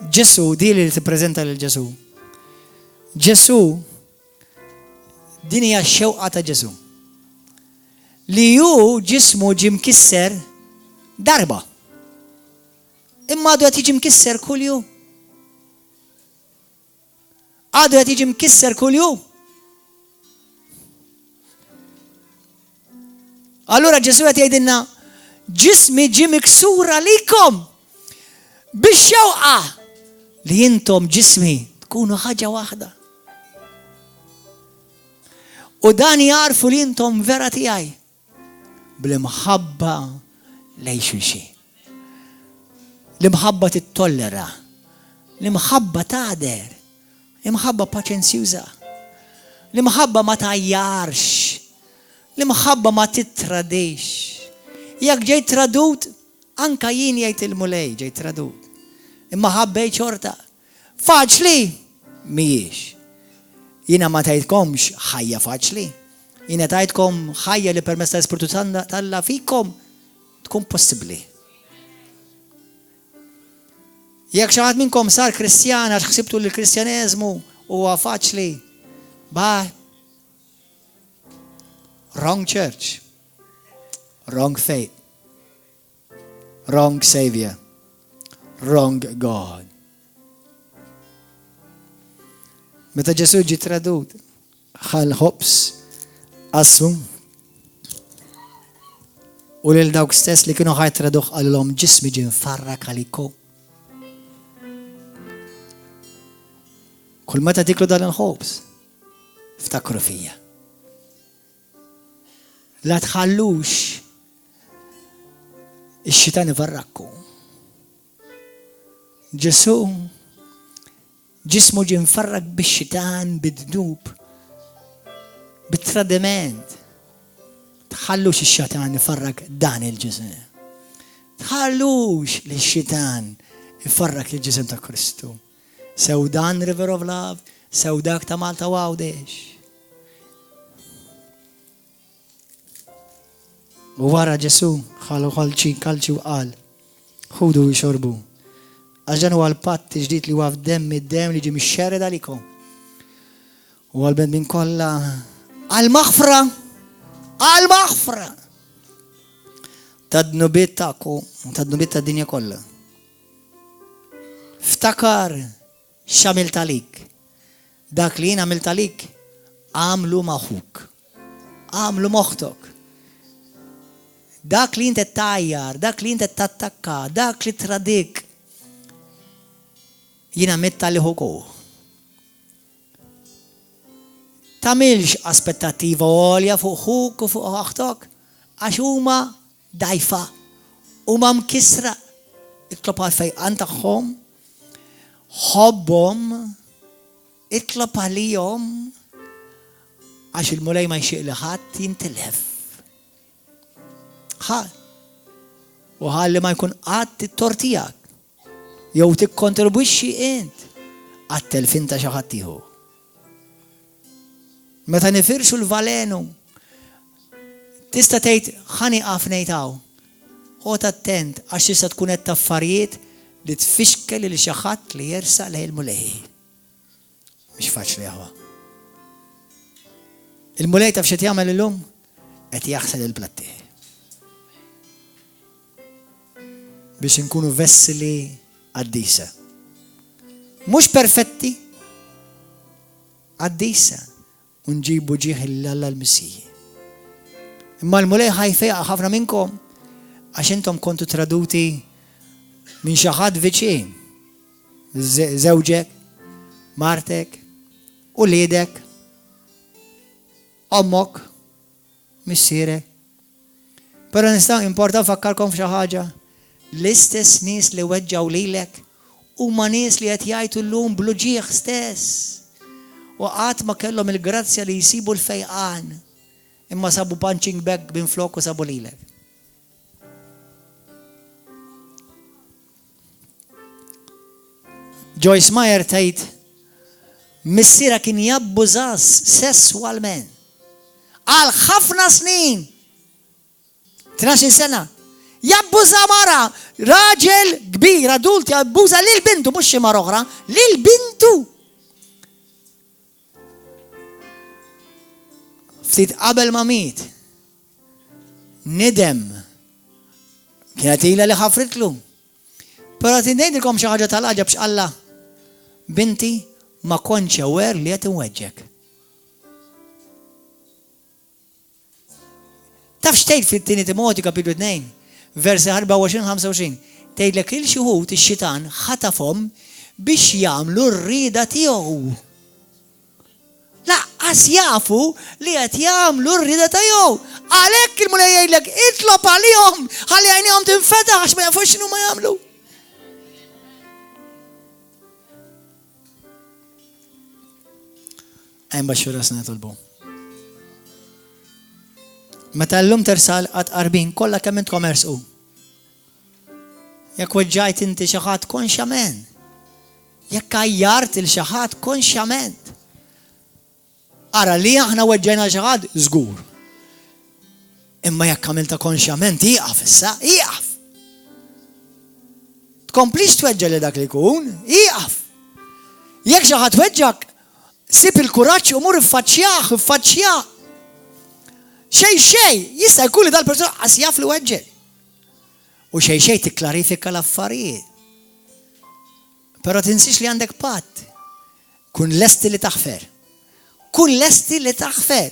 Ġesu, di li tippreżenta lil Ġesu. Ġesu, din hija x-xewqa ta' Ġesu. Li hu ġismu ġie mkisser darba. Imma għadu qed jiġi mkisser kull jum. Għadu qed jiġi mkisser kull jum. Allura Ġesu qed jgħidilna ġismi ġie miksura likom bix-xewqa li intom ġismi tkunu ħaġa waħda. U dan jarfu li intom vera tiegħi bl-imħabba lejn xulxin. L-imħabba tittollera, l-imħabba tagħder, l-imħabba paċenzjuża, l-imħabba ma tajjarx, l-imħabba ma titradix. Jekk ġej tradut, anka jien jgħid il-mulej ġej tradut. Imma ħabbej ċorta. Faċli mhijiex. Jiena ma tgħidkomx ħajja faċli. Jiena tgħidkom ħajja li permezz tal-Ispiritu Alla fikom tkun possibbli. Jekk xi ħadd minnkom sar Kristjan għax ħsibtu li l-Kristjaneżmu huwa faċli. Wrong church. Wrong faith. Wrong Savior. Wrong God. Meta Ġesu ġie tradut, ħal ħobs qassu u lil dawk stess li kienu ħajtraduh qalilhom ġismi ġie mfarrak għalikom. Kull meta tiklu dan il-ħobs, ftakru fija. La tħallux ix-xitan ifarrakku. Ġesu ġismu ġie mfarrak bix-xitan, bid-dnub, bit-tradiment. Tħallux ix-xitan ifarrak dan il-ġisem. Tħallux li x-xitan ifarrak il-ġisem ta' Kristu. Sew dan River of Love, sew dak ta' Malta Għawdex. U wara Ġesu ħallu kalċi u qal, ħudu u xorbu. Għaxġan u għal-patt ġdid li huwa f'demm id-dem li ġie mixxered għalikom. U għal-bend minn kollha għal-maħfra tad-dnubiet tagħkom u tad-dnubiet tad-dinja kollha. Ftakar x'għamilt għalik. Dak li jien għamilt għalik għamlu maħuk. Għamlu moħħtok. Dak li inti tajjar, dak li inti tattakka, dak li tradik. Jina mitta li ħuku. Tamilx aspettativa għolja fuq ħuk u fuq ħaħtok, għax huma dajfa, huma mkisra, itlob għal-fejqan tagħhom, ħobbhom, itlob għalihom, għax il-mulej ma jxiq li ħadd jintilef. U ħalli ma jkun qatt it-tortijak, jew tikkontribwixxi int għat-telfin ta' xi ħadd ieħor. Meta nifirxu l-valenu, tista' tgħid ħani qaf ngħidhaw. Ħod attent għax tista' tkun qed taffarijiet li tfixkel lil xi ħadd li jersaq lejn il-mulej. Mhix faċli aħwa. Il-mulej taf x'qed jagħmel illum? Qed jaħsel il-platti. Biex inkunu vessili għaddisa. Mhux perfetti, għaddisa. Unġibu ġieħ l-Alla l-Missiji. Imma l-mulej ħajfeqa ħafna minnkom għax intom kontu traduti minn xi ħadd viċin. Żewġek, martek, uliedek, ommok, missierek. Però nistgħu importa fakkarkom f'xi ħaġa. L-istess nies li weġġaw lilek huma nies li qed jgħidu llum blu ġieħ stess. U qatt ma kellhom il-grazzja li jsibu l-fejqan imma sabu punching bag bin flok u sabu lilek. Joyce Meyer tgħid missiera kien jabbużas sesswalment għal ħafna snin. 12 sena. Jabbuża mara, raġel kbir adult jabbuża lil bintu mhux xi mara oħra, lil bintu. Ftit qabel ma miet, nidem, kienet ilha li ħafritlu. Però ngħidilkom xi ħaġa tal-ħaġa biex Alla, binti ma kontx aware li qed inweġġek. Taf x'tgħid fit-tieni Timotju kapitlu 2, versi 24-25, tgħidlek il xi wħud ix-xitan ħatafhom biex jagħmlu r-rieda tiegħu. Laqqas jafu li qed jagħmlu r-rieda tiegħu. Għalhekk il-mulej jgħidlek itlob għalihom ħalli għajnihom tinfetaħ għax ma jafux x'inhu ma jagħmlu. Hemm baxxura sna tolbu. Meta llum tersal qatt qarbin kollha kemm intkom ersqu. Jekk weġġajt inti xi ħadd konxjament. Jekk għajjart il xi ħadd konxjament. Ara li aħna weġġajna xi ħadd żgur. Imma jekk għamilta konxjament ieqaf issa, ieqaf. Tkomplix tweġġa' li dak li jkun, ieqaf. Jekk xi ħadd weġġak, sib il-kuraġġ u mur iffaċċjah. Xejn jista' jkun li dal-persuna qas jaf li weġġel. U xejn tikklarifika l-affarijiet. Però tinsix li għandek patt. Kun lesti li taħfer. Kun lesti li taħfer.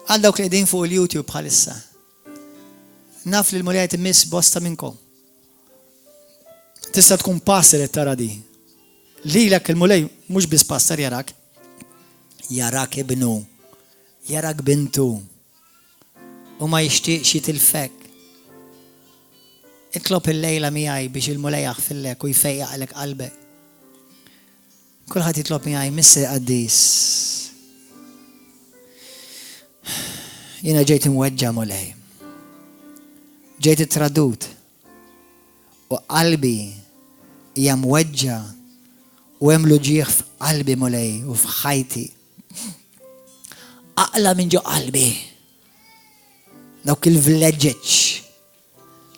Għal dawk li qegħdin fuq il-YouTube bħalissa. Naf li l-mulej timmiss bosta minnkom. Tista' tkun passer li tara di. Lilek il-mulej mhux biss passer jarak. Jarak ibnu, jarak bintu, u ma jixtieqx jitilfek. Itlob il-lejla miegħi biex il-mulej jaħfillek u jfejjaqlek qalbek. Kulħadd jitlob miegħi misser qaddis. Jiena ġejt imweġġa' mulej. Ġejt ittradut. U qalbi hija mweġġa' u hemm luġieħ f'qalbi mulej u f'ħajti. Aqla minn ġo qalbi. Dawk il-vleġġeġ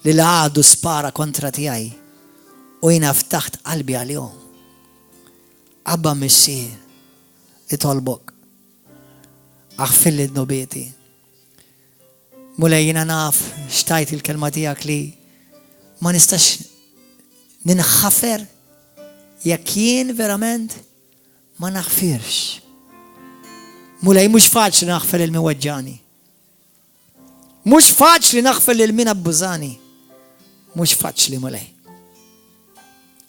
li l-għadu spara kontra tiegħi u jiena ftaħt qalbi għalihom. Abba missier itolbok. Aħfilli d-nobieti. Mulej jiena naf xtajt il-kelma tiegħek li ma nistax ninħafer jekk jien verament ma naħfirx. Mulej mhux faċli naħfel il-miweġġani. Mhux faċli naħfel il-min abbużani. mhux faċli mulej.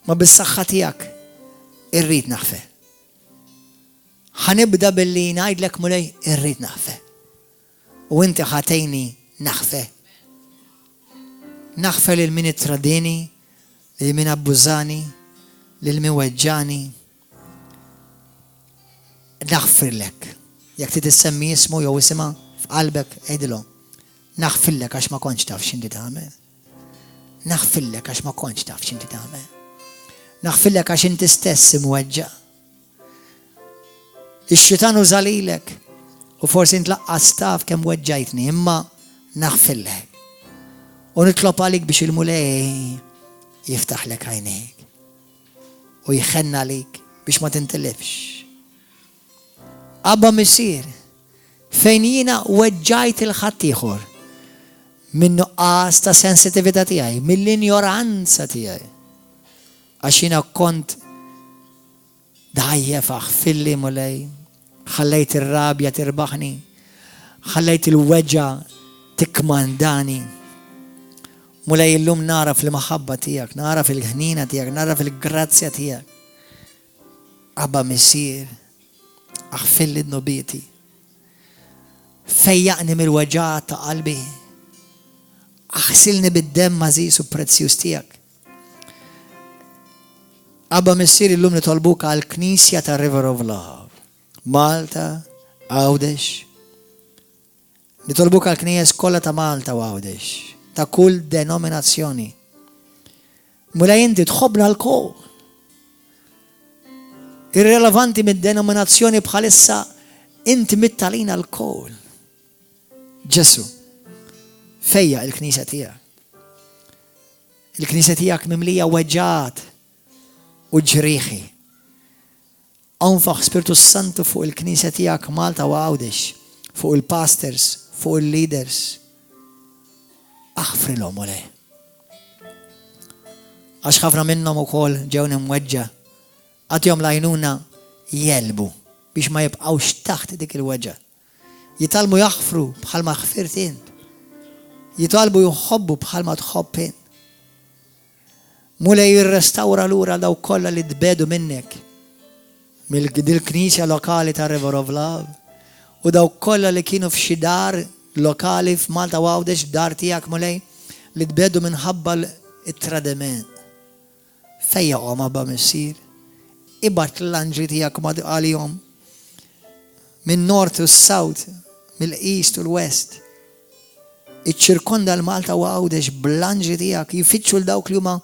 Ma bis-saħħa tiegħek irrid naħfe. Ħanibda billi ngħidlek mulej irrid naħfe. U inti ħatejni naħfe. Naħfe lil min ittradini, lil min abbużani, lil min weġġani. Naħfirlek. Jekk trid issemmi ismu jew isimha f'qalbek għidilhom. Naħfirlek għax ma kontx taf x'inti tagħmel. Naħfirlek għax ma kontx taf x'inti tagħmel. Naħfirlek għax inti stess imweġġa'. Ix-xitan uża lilek u forsi intlaqqas taf kemm weġġajtni, imma naħfirlek. U nitlob għalik biex il-mulej jiftaħlek għajnejk u jħenna għalik biex ma tintilifx. Abba missier, fejn jiena weġġajt il-ħadd ieħor minn nuqqas ta' sensitività tiegħi, mill-injoranza tiegħi. Għax jiena kont dajjef aħfilli mulej, ħallejt ir-rabja tirbaħni, ħallejt il-weġġa tikmandani. Mulej illum nara fil-maħabba tiegħek, nara fil-ħnina tiegħek, nara fil-grazzja tiegħek. Abba missier, aħfilli d-nobieti. Fejjaqni mill-weġġat ta' qalbi. Aħsilni bid-demm mażis u prezzjuż tiegħek. Abba missier illum nitolbuk għall-Knisja ta' River of Love. Malta, Għawdex. Nitolbuk għall-Knies kollha ta' Malta u Għawdex. Ta' kull denominazzjoni. Mulej inti tħobbna l-kol. Irrelevanti mid-denominazzjoni bħalissa inti mittalina l-kol. Ġesu, fejja il-Knisja tiegħek. Il-Knisja tiegħek mimlija weġġat u ġrieħi. Anfaħ Spiritu Santu fuq il-Knisja tiegħek Malta u Għawdex, fuq il-pastors, fuq il-leaders. Aħfrilhom mulej. Għax ħafna minnhom ukoll ġew imweġġa. Għatjom lajnuna jelbu biex ma jibqawx taħt dik il-weġġa. Jitalmu jaħfru bħal ma ħfirt int. Jitalbu jħobbu bħal ma tħobb int. Mulej jirrestawra lura daw kollha li tbedu minnek mill-Knisja lokali ta' River of Love u daw kollha li kienu f'xi dar lokali f'Malta u Għawdex dar tiegħek mulej li tbedu minħabba it-tradiment. Fejjaqhom abba missier. Ibat l-anġli tiegħek ma għalihom minn nord u s-south, mill-east u l-west. Iċċirkonda l-Malta u Għawdex bl-anġli tiegħek jifittxu l-dawk li huma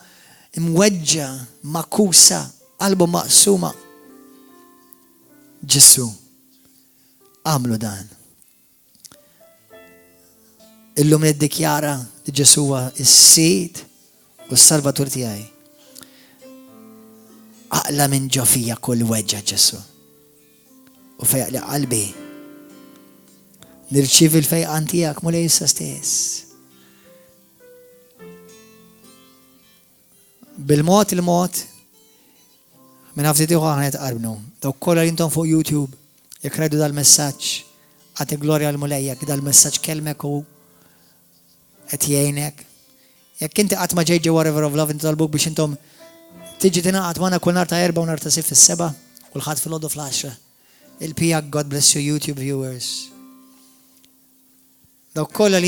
imweġġa, makusa, qalbu maqsuma. Ġesu, għamlu dan. Illum niddikjara li Ġesu huwa s-Sid u s-Salvatur tiegħi. Aqla minn ġofija kull weġġa Ġesu. U fejaq li qalbi. Nirċivi l-fejqan tiegħek mulej issa stess. Bil-mod il-mod minn ħafti ieħor aħna nitqarbnu. Dawk kollha li intom fuq YouTube jekk rajdu dal-messaġġ għati glorja l-mulej jekk dal-messaġġ kelmek u qed jgħinek. Jekk inti qatt ma ġej ġewwa River of Love nitolbuk biex intom tiġi tingħaqad magħna kull nhar ta' erba' u nhar ta' sitt fis-seba' u l-ħadd fil-għodu fl-10. Il-pijak, God bless you YouTube viewers. Dawk kollha li